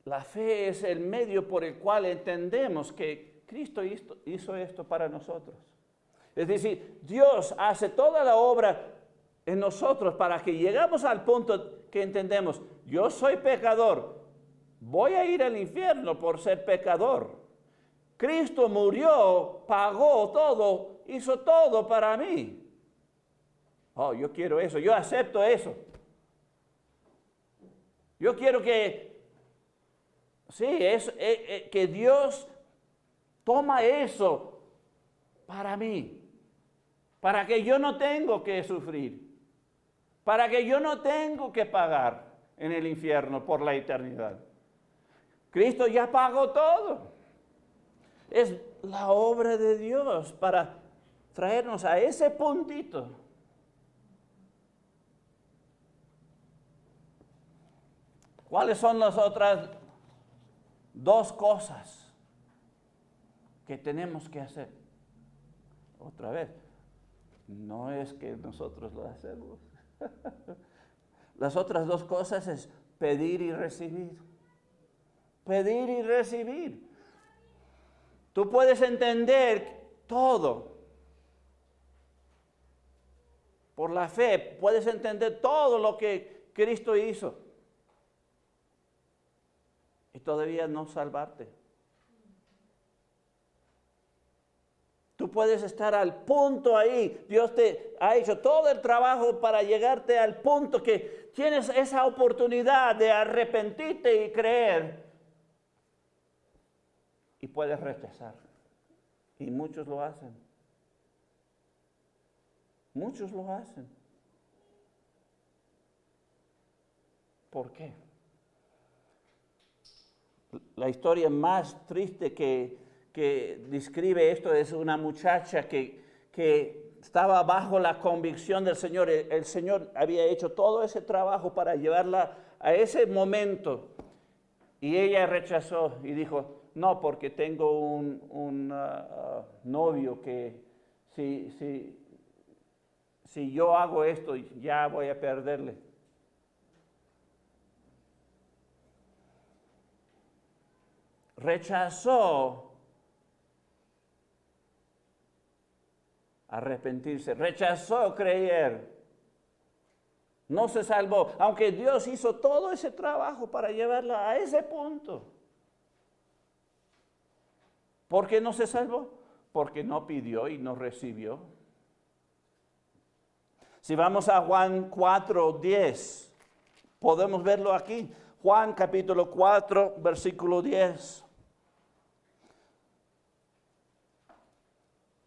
La fe es el medio por el cual entendemos que Cristo hizo esto para nosotros. Es decir, Dios hace toda la obra en nosotros para que llegamos al punto que entendemos, yo soy pecador, voy a ir al infierno por ser pecador. Cristo murió, pagó todo, hizo todo para mí. Oh, yo quiero eso, yo acepto eso. Yo quiero que, que Dios toma eso para mí, para que yo no tengo que sufrir, para que yo no tengo que pagar en el infierno por la eternidad. Cristo ya pagó todo. Es la obra de Dios para traernos a ese puntito. ¿Cuáles son las otras dos cosas que tenemos que hacer? Otra vez, no es que nosotros lo hacemos. Las otras dos cosas es pedir y recibir. Pedir y recibir. Tú puedes entender todo. Por la fe puedes entender todo lo que Cristo hizo. Y todavía no salvarte. Tú puedes estar al punto ahí. Dios te ha hecho todo el trabajo para llegarte al punto que tienes esa oportunidad de arrepentirte y creer. Y puedes rechazar. Y muchos lo hacen. Muchos lo hacen. ¿Por qué? La historia más triste que describe esto es una muchacha que estaba bajo la convicción del Señor. El Señor había hecho todo ese trabajo para llevarla a ese momento. Y ella rechazó y dijo, no, porque tengo un novio que si yo hago esto ya voy a perderle. Rechazó arrepentirse, rechazó creer. No se salvó, aunque Dios hizo todo ese trabajo para llevarla a ese punto. ¿Por qué no se salvó? Porque no pidió y no recibió. Si vamos a Juan 4:10, podemos verlo aquí. Juan capítulo 4, versículo 10.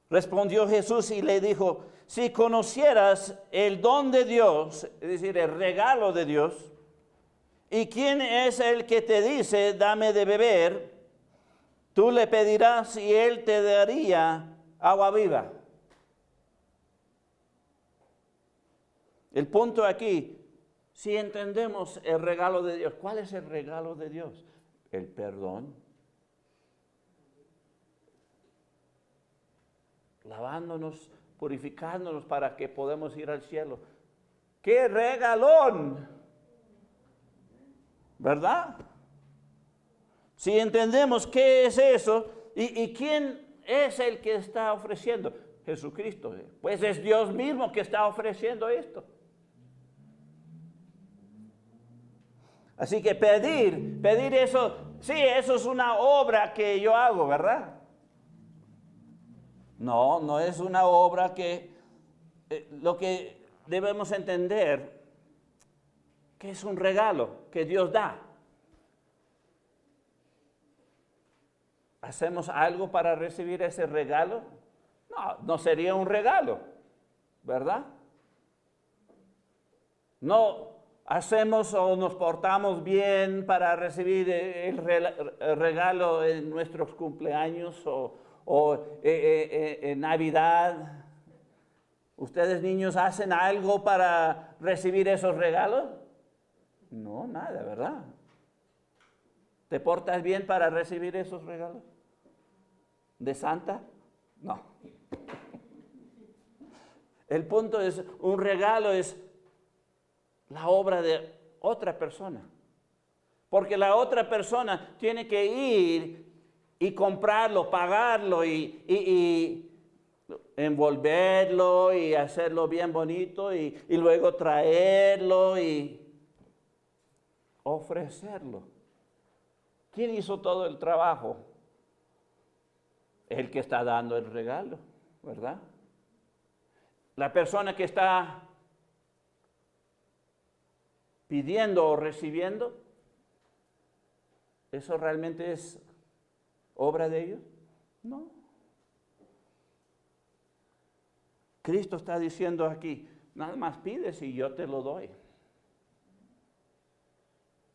Respondió Jesús y le dijo, si conocieras el don de Dios, es decir, el regalo de Dios, y quién es el que te dice, dame de beber, tú le pedirás y él te daría agua viva. El punto aquí, si entendemos el regalo de Dios, ¿cuál es el regalo de Dios? El perdón. Lavándonos, purificándonos para que podamos ir al cielo. ¡Qué regalón! ¿Verdad? Si entendemos qué es eso y quién es el que está ofreciendo, Jesucristo, pues es Dios mismo que está ofreciendo esto. Así que pedir eso, sí, eso es una obra que yo hago, ¿verdad? No es una obra que, lo que debemos entender, que es un regalo que Dios da. ¿Hacemos algo para recibir ese regalo? No, no sería un regalo, ¿verdad? No hacemos o nos portamos bien para recibir el regalo en nuestros cumpleaños o en Navidad. ¿Ustedes niños hacen algo para recibir esos regalos? No, nada, ¿verdad? ¿Te portas bien para recibir esos regalos? ¿De Santa? No. El punto es, un regalo es la obra de otra persona. Porque la otra persona tiene que ir y comprarlo, pagarlo y envolverlo y hacerlo bien bonito y luego traerlo y ofrecerlo. ¿Quién hizo todo el trabajo? El que está dando el regalo, ¿verdad? La persona que está pidiendo o recibiendo, ¿eso realmente es obra de ellos? No. Cristo está diciendo aquí, nada más pides y yo te lo doy.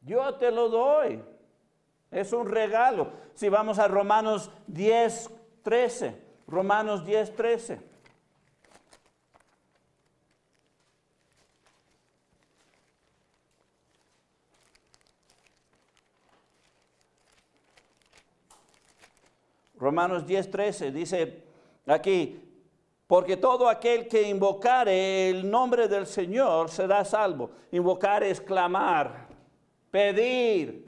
Yo te lo doy. Es un regalo. Si vamos a Romanos 10:13, Romanos 10:13. Romanos 10:13 dice aquí, porque todo aquel que invocare el nombre del Señor será salvo. Invocar es clamar, pedir.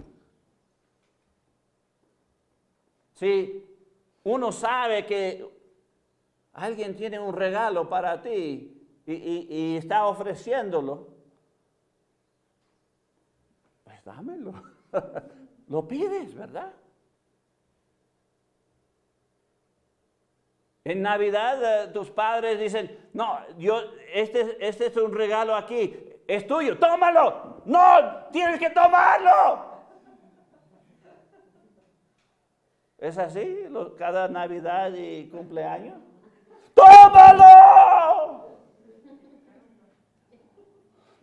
Si uno sabe que alguien tiene un regalo para ti y está ofreciéndolo, pues dámelo. Lo pides, ¿verdad? En Navidad tus padres dicen, no, este es un regalo aquí, es tuyo, tómalo. No, tienes que tomarlo. ¿Es así cada Navidad y cumpleaños? ¡Tómalo!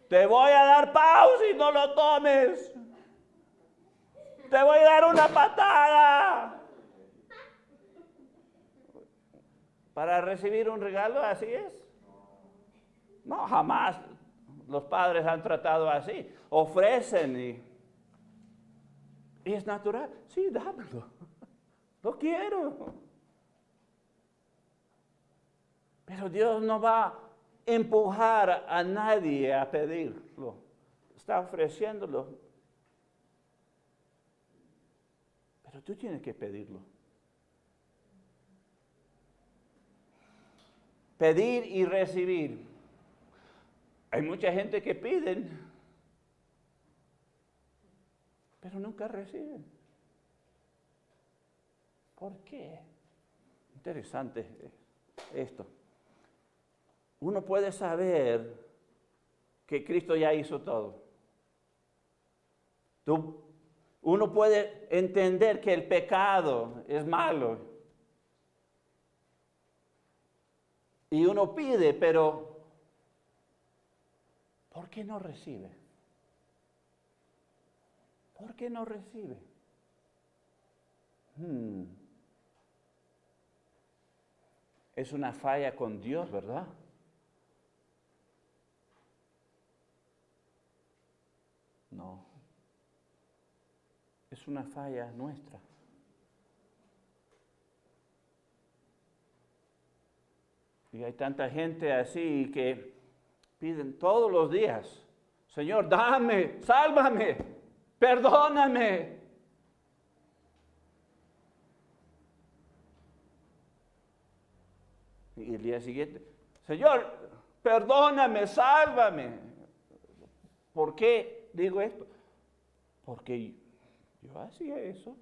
Te voy a dar pausa y no lo tomes. Te voy a dar una patada. ¿Para recibir un regalo así es? No, jamás los padres han tratado así. Ofrecen y es natural. Sí, dámelo. Lo quiero. Pero Dios no va a empujar a nadie a pedirlo. Está ofreciéndolo. Pero tú tienes que pedirlo. Pedir y recibir. Hay mucha gente que piden, pero nunca reciben. ¿Por qué? Interesante esto. Uno puede saber que Cristo ya hizo todo. Uno puede entender que el pecado es malo. Y uno pide, pero ¿por qué no recibe? ¿Por qué no recibe? Es una falla con Dios, ¿verdad? No. Es una falla nuestra. Y hay tanta gente así que piden todos los días, Señor, dame, sálvame, perdóname. Y el día siguiente, Señor, perdóname, sálvame. ¿Por qué digo esto? Porque yo hacía eso.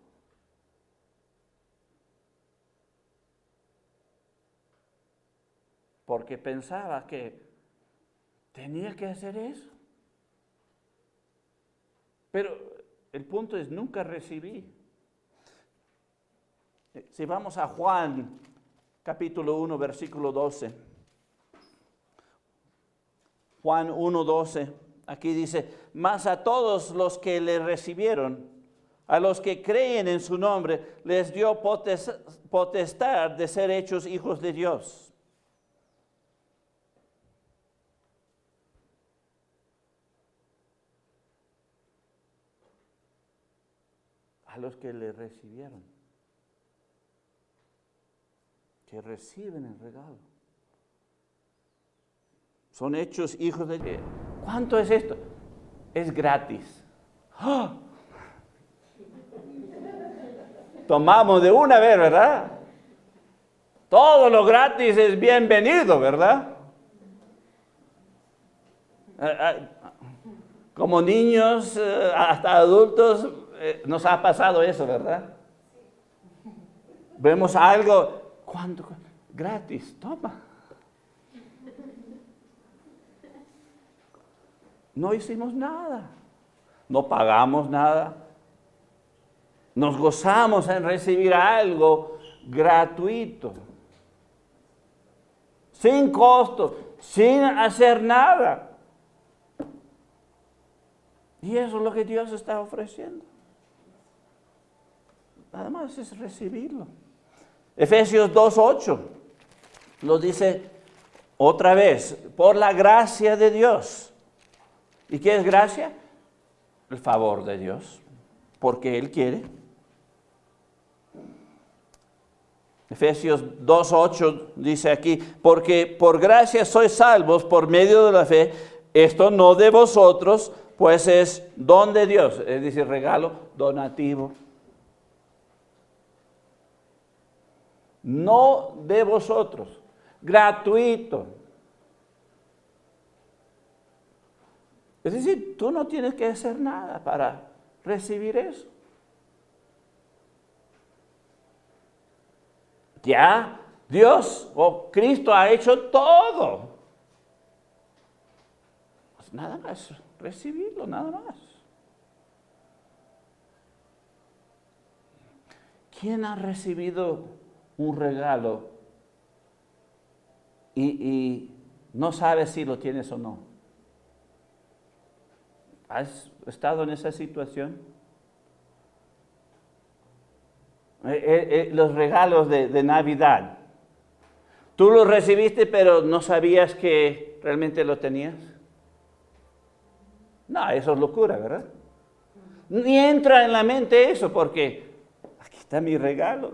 Porque pensaba que tenía que hacer eso. Pero el punto es, nunca recibí. Si vamos a Juan capítulo 1, versículo 12. Juan 1, 12. Aquí dice, mas a todos los que le recibieron, a los que creen en su nombre, les dio potestad de ser hechos hijos de Dios. A los que le recibieron, que reciben el regalo, son hechos hijos de Dios. ¿Cuánto es esto? Es gratis. ¡Oh! Tomamos de una vez, ¿verdad? Todo lo gratis es bienvenido, ¿verdad? Como niños, hasta adultos, nos ha pasado eso, ¿verdad? Vemos algo, ¿cuánto? Gratis, toma. No hicimos nada, no pagamos nada. Nos gozamos en recibir algo gratuito, sin costo, sin hacer nada. Y eso es lo que Dios está ofreciendo. Nada más es recibirlo. Efesios 2:8 lo dice otra vez, por la gracia de Dios. ¿Y qué es gracia? El favor de Dios, porque Él quiere. Efesios 2:8 dice aquí, porque por gracia sois salvos por medio de la fe, esto no de vosotros, pues es don de Dios, es decir, regalo donativo. No de vosotros, gratuito. Es decir, tú no tienes que hacer nada para recibir eso. Ya Dios o Cristo ha hecho todo. Pues nada más, recibirlo, nada más. ¿Quién ha recibido un regalo y no sabe si lo tienes o no? ¿Has estado en esa situación? Los regalos de Navidad. Tú los recibiste, pero no sabías que realmente lo tenías. No, eso es locura, ¿verdad? Ni entra en la mente eso, porque aquí está mi regalo.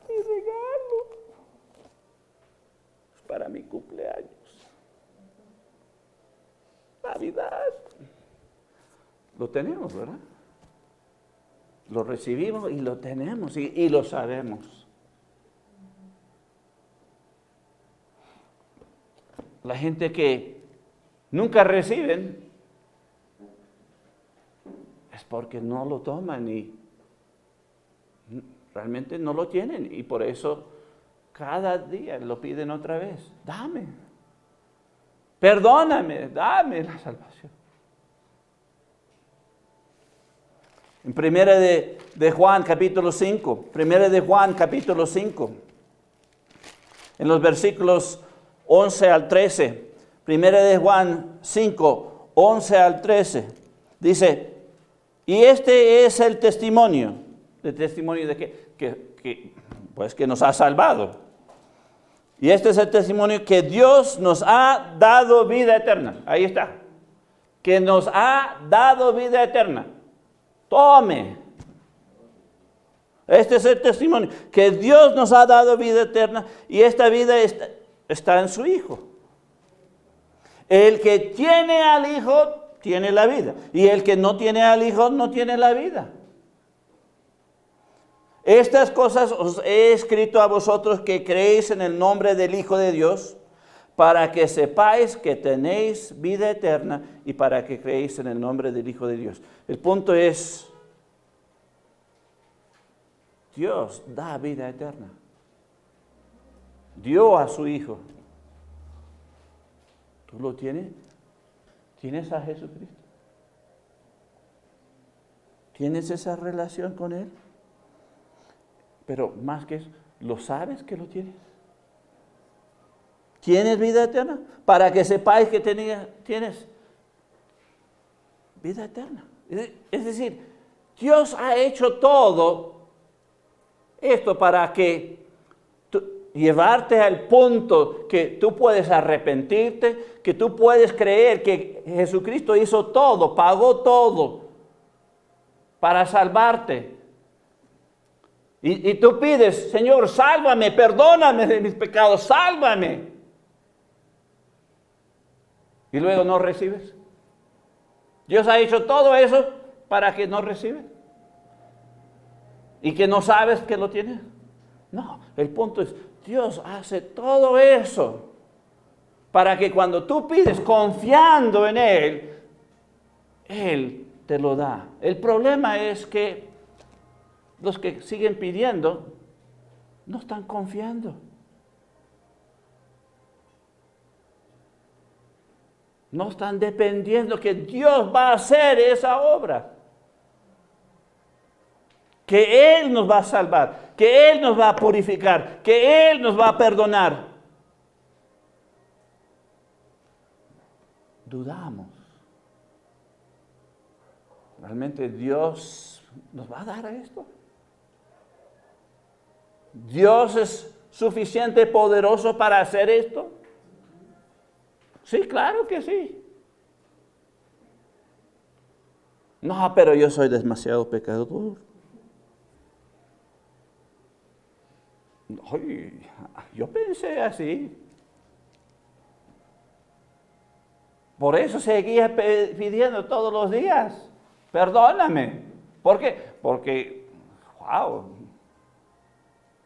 Mi regalo. Es para mi cumpleaños. Navidad. Lo tenemos, ¿verdad? Lo recibimos y lo tenemos y lo sabemos. La gente que nunca reciben es porque no lo toman y realmente no lo tienen. Y por eso cada día lo piden otra vez. Dame. Perdóname. Dame la salvación. En Primera de Juan, capítulo 5. Primera de Juan, capítulo 5. En los versículos 11 al 13. Primera de Juan 5, 11 al 13. Dice, y este es el testimonio. ¿El testimonio de qué? Pues que nos ha salvado. Y este es el testimonio que Dios nos ha dado vida eterna. Ahí está. Que nos ha dado vida eterna. Tome. Este es el testimonio, que Dios nos ha dado vida eterna y esta vida está en su Hijo. El que tiene al Hijo tiene la vida y el que no tiene al Hijo no tiene la vida. Estas cosas os he escrito a vosotros que creéis en el nombre del Hijo de Dios, para que sepáis que tenéis vida eterna y para que creéis en el nombre del Hijo de Dios. El punto es, Dios da vida eterna. Dio a su Hijo. ¿Tú lo tienes? ¿Tienes a Jesucristo? ¿Tienes esa relación con Él? Pero más que eso, ¿Lo sabes que lo tienes? ¿Tienes vida eterna? Para que sepáis que tienes vida eterna. Es decir, Dios ha hecho todo esto para que llevarte al punto que tú puedes arrepentirte, que tú puedes creer que Jesucristo hizo todo, pagó todo para salvarte. Y tú pides, Señor, sálvame, perdóname de mis pecados, sálvame. Y luego no recibes. Dios ha hecho todo eso para que no recibes. Y que no sabes que lo tienes. No, el punto es, Dios hace todo eso para que cuando tú pides confiando en Él te lo da. El problema es que los que siguen pidiendo no están confiando. No están dependiendo que Dios va a hacer esa obra. Que Él nos va a salvar, que Él nos va a purificar, que Él nos va a perdonar. Dudamos. ¿Realmente Dios nos va a dar esto? ¿Dios es suficiente poderoso para hacer esto? Sí, claro que sí. No, pero yo soy demasiado pecador. Ay, yo pensé así. Por eso seguía pidiendo todos los días. Perdóname. ¿Por qué? Porque, wow,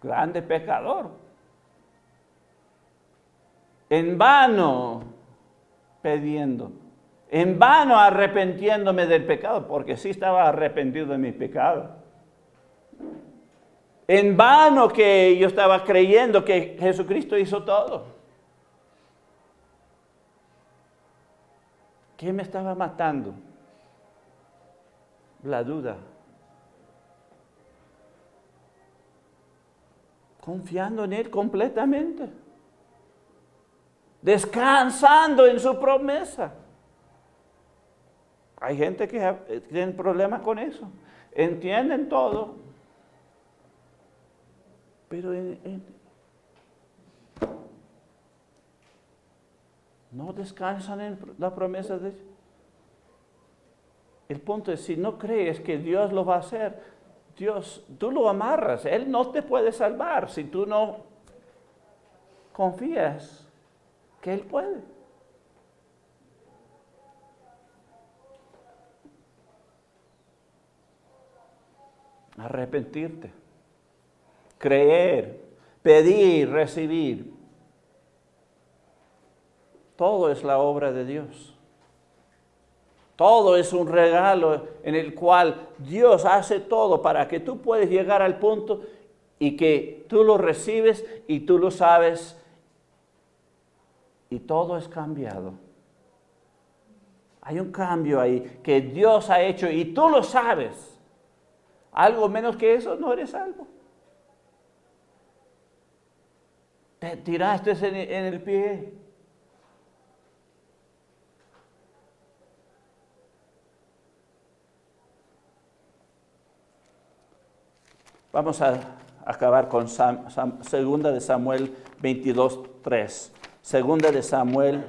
grande pecador. En vano pidiendo. En vano arrepintiéndome del pecado, porque sí estaba arrepentido de mi pecado. En vano que yo estaba creyendo que Jesucristo hizo todo. ¿Qué me estaba matando? La duda. Confiando en Él completamente. Descansando en su promesa. Hay gente que tiene problemas con eso. Entienden todo. Pero no descansan en la promesa de Dios. El punto es, si no crees que Dios lo va a hacer, tú lo amarras. Él no te puede salvar si tú no confías que Él puede. Arrepentirte. Creer, pedir, recibir. Todo es la obra de Dios. Todo es un regalo en el cual Dios hace todo para que tú puedas llegar al punto y que tú lo recibes y tú lo sabes y todo es cambiado. Hay un cambio ahí que Dios ha hecho y tú lo sabes. Algo menos que eso no eres salvo. Te tiraste en el pie. Vamos a acabar con segunda de Samuel 22:3. Segunda de Samuel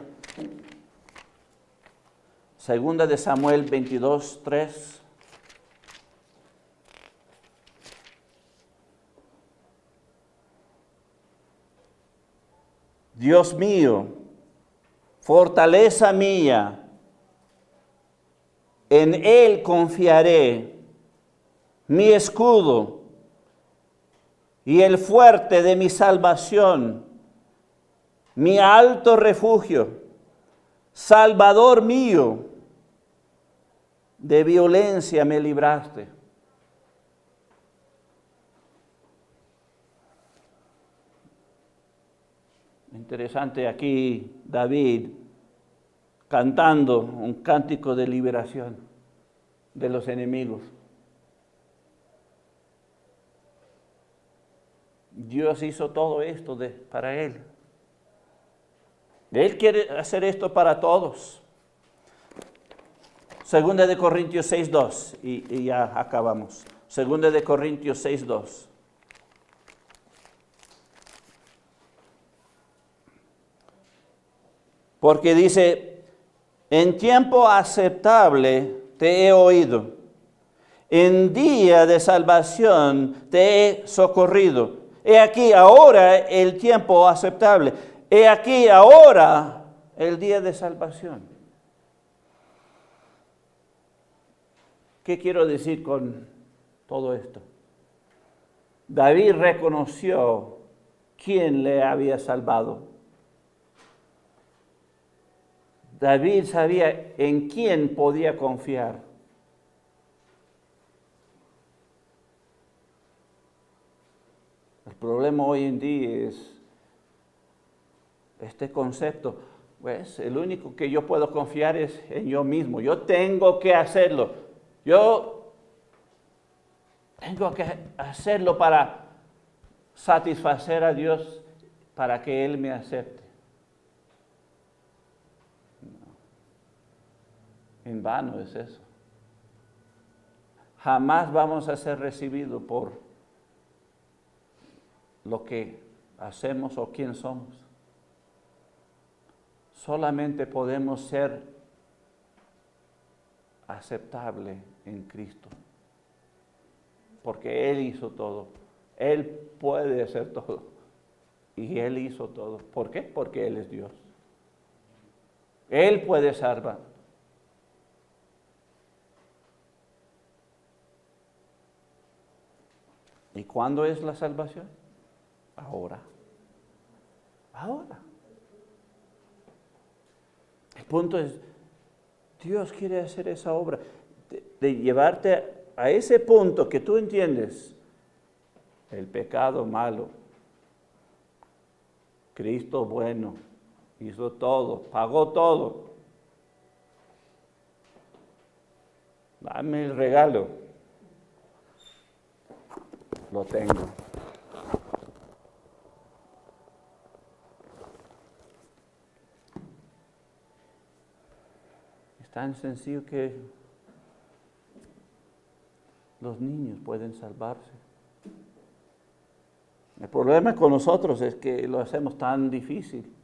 22:3. Dios mío, fortaleza mía, en Él confiaré, mi escudo y el fuerte de mi salvación, mi alto refugio, Salvador mío, de violencia me libraste. Interesante aquí David cantando un cántico de liberación de los enemigos. Dios hizo todo esto para Él. Él quiere hacer esto para todos. Segunda de Corintios 6:2 y ya acabamos. Segunda de Corintios 6:2. Porque dice, en tiempo aceptable te he oído, en día de salvación te he socorrido. He aquí ahora el tiempo aceptable, he aquí ahora el día de salvación. ¿Qué quiero decir con todo esto? David reconoció quién le había salvado. David sabía en quién podía confiar. El problema hoy en día es este concepto. Pues el único que yo puedo confiar es en yo mismo. Yo tengo que hacerlo. Yo tengo que hacerlo para satisfacer a Dios, para que Él me acepte. En vano es eso. Jamás vamos a ser recibidos por lo que hacemos o quién somos. Solamente podemos ser aceptables en Cristo. Porque Él hizo todo. Él puede hacer todo. Y Él hizo todo. ¿Por qué? Porque Él es Dios. Él puede salvar. ¿Y cuándo es la salvación? Ahora. Ahora. El punto es, Dios quiere hacer esa obra, de llevarte a ese punto que tú entiendes el pecado malo. Cristo bueno, hizo todo, pagó todo. Dame el regalo. Lo tengo. Es tan sencillo que los niños pueden salvarse. El problema con nosotros es que lo hacemos tan difícil.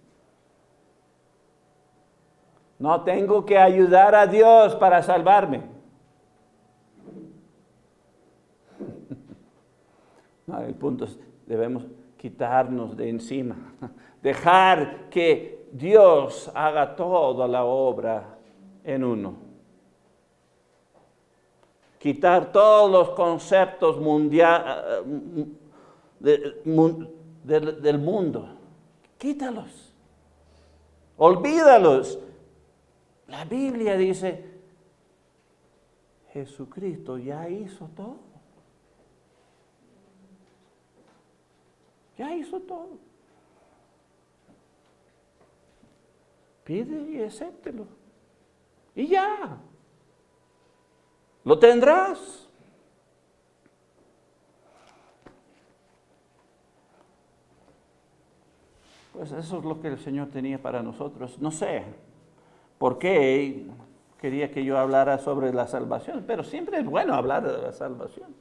No tengo que ayudar a Dios para salvarme. No, el punto es, debemos quitarnos de encima, dejar que Dios haga toda la obra en uno. Quitar todos los conceptos del mundo. Quítalos. Olvídalos. La Biblia dice, Jesucristo ya hizo todo. Ya hizo todo. Pide y acéptelo. Y ya. Lo tendrás. Pues eso es lo que el Señor tenía para nosotros. No sé por qué quería que yo hablara sobre la salvación, pero siempre es bueno hablar de la salvación.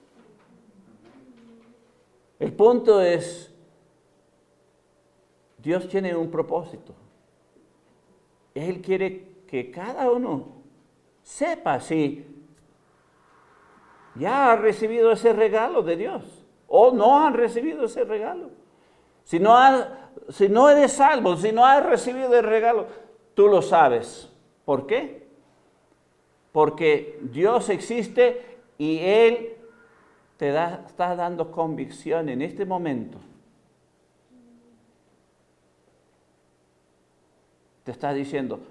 El punto es, Dios tiene un propósito. Él quiere que cada uno sepa si ya ha recibido ese regalo de Dios o no han recibido ese regalo. Si no eres salvo, si no has recibido el regalo, tú lo sabes. ¿Por qué? Porque Dios existe y Él está dando convicción en este momento. Te está diciendo,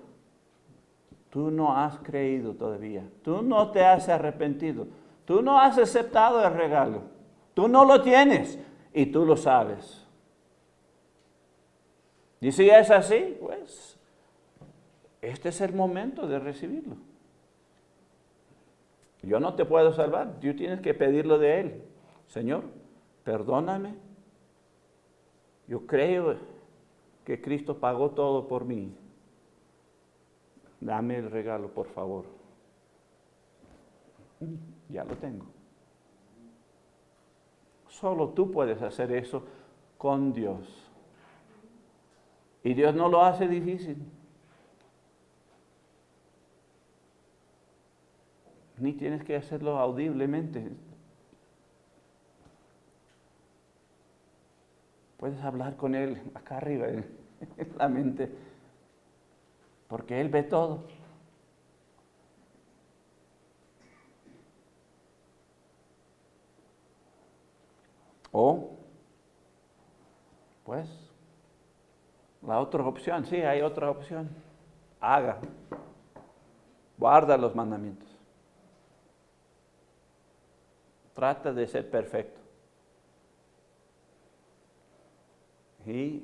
tú no has creído todavía, tú no te has arrepentido, tú no has aceptado el regalo, tú no lo tienes y tú lo sabes. Y si es así, pues, este es el momento de recibirlo. Yo no te puedo salvar, tú tienes que pedirlo de Él. Señor, perdóname, Yo creo que Cristo pagó todo por mí. Dame el regalo, por favor. Ya lo tengo. Solo tú puedes hacer eso con Dios. Y Dios no lo hace difícil. Ni tienes que hacerlo audiblemente. Puedes hablar con Él acá arriba en la mente, porque Él ve todo. O, pues, la otra opción, sí, hay otra opción. Haga, guarda los mandamientos. Trata de ser perfecto. Y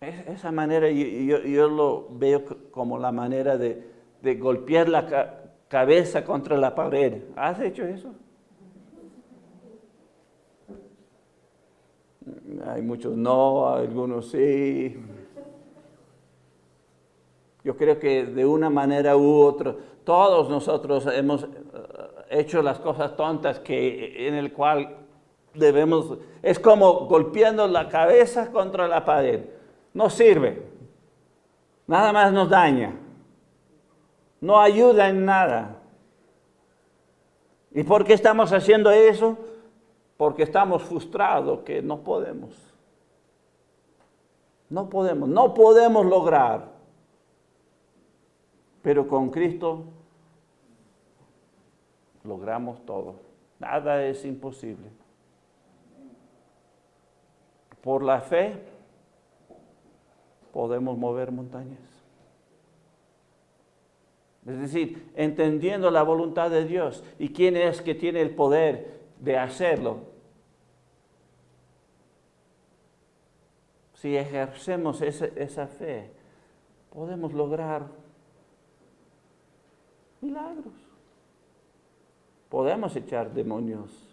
esa manera yo lo veo como la manera de golpear la cabeza contra la pared. ¿Has hecho eso? Hay muchos no, algunos sí. Yo creo que de una manera u otra, todos nosotros hemos hecho las cosas tontas en el cual debemos, es como golpeando la cabeza contra la pared. No sirve. Nada más nos daña. No ayuda en nada. ¿Y por qué estamos haciendo eso? Porque estamos frustrados que no podemos. No podemos lograr. Pero con Cristo logramos todo. Nada es imposible. Por la fe podemos mover montañas. Es decir, entendiendo la voluntad de Dios y quién es que tiene el poder de hacerlo. Si ejercemos esa fe, podemos lograr milagros. Podemos echar demonios.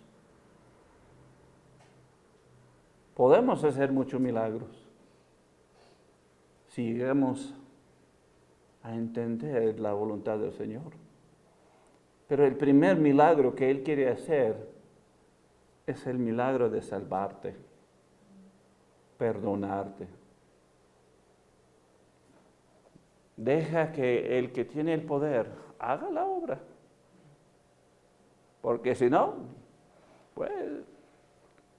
Podemos hacer muchos milagros. Si llegamos a entender la voluntad del Señor. Pero el primer milagro que Él quiere hacer es el milagro de salvarte, perdonarte. Deja que el que tiene el poder haga la obra. Porque si no, pues,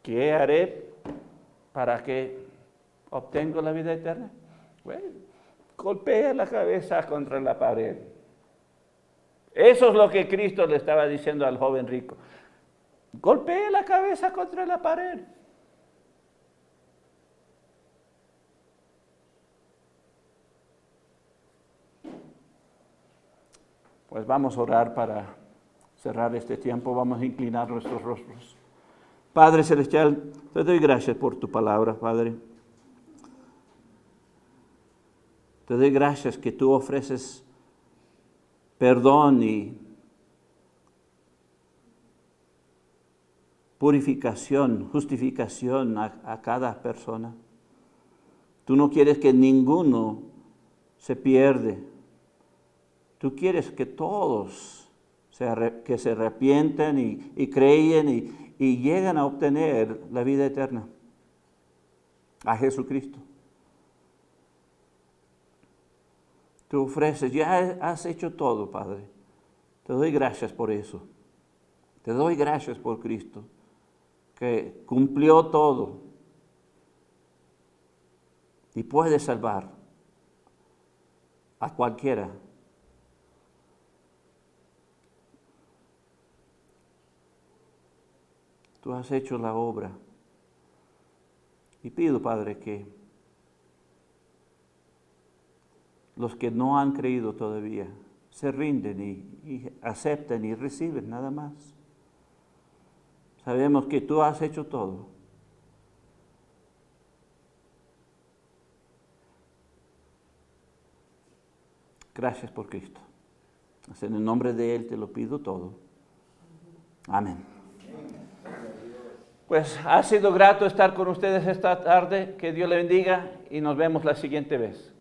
¿qué haré para que obtenga la vida eterna? Bueno, golpea la cabeza contra la pared. Eso es lo que Cristo le estaba diciendo al joven rico. Golpea la cabeza contra la pared. Pues vamos a orar para cerrar este tiempo. Vamos a inclinar nuestros rostros. Padre Celestial, te doy gracias por tu palabra, Padre. Te doy gracias que tú ofreces perdón y purificación, justificación a cada persona. Tú no quieres que ninguno se pierda. Tú quieres que todos se arrepienten y creen y llegan a obtener la vida eterna, a Jesucristo. Tú ofreces, ya has hecho todo, Padre. Te doy gracias por eso. Te doy gracias por Cristo, que cumplió todo y puede salvar a cualquiera. Tú has hecho la obra. Y pido, Padre, que los que no han creído todavía se rinden y acepten y reciben nada más. Sabemos que tú has hecho todo. Gracias por Cristo. En el nombre de Él te lo pido todo. Amén. Pues ha sido grato estar con ustedes esta tarde. Que Dios le bendiga y nos vemos la siguiente vez.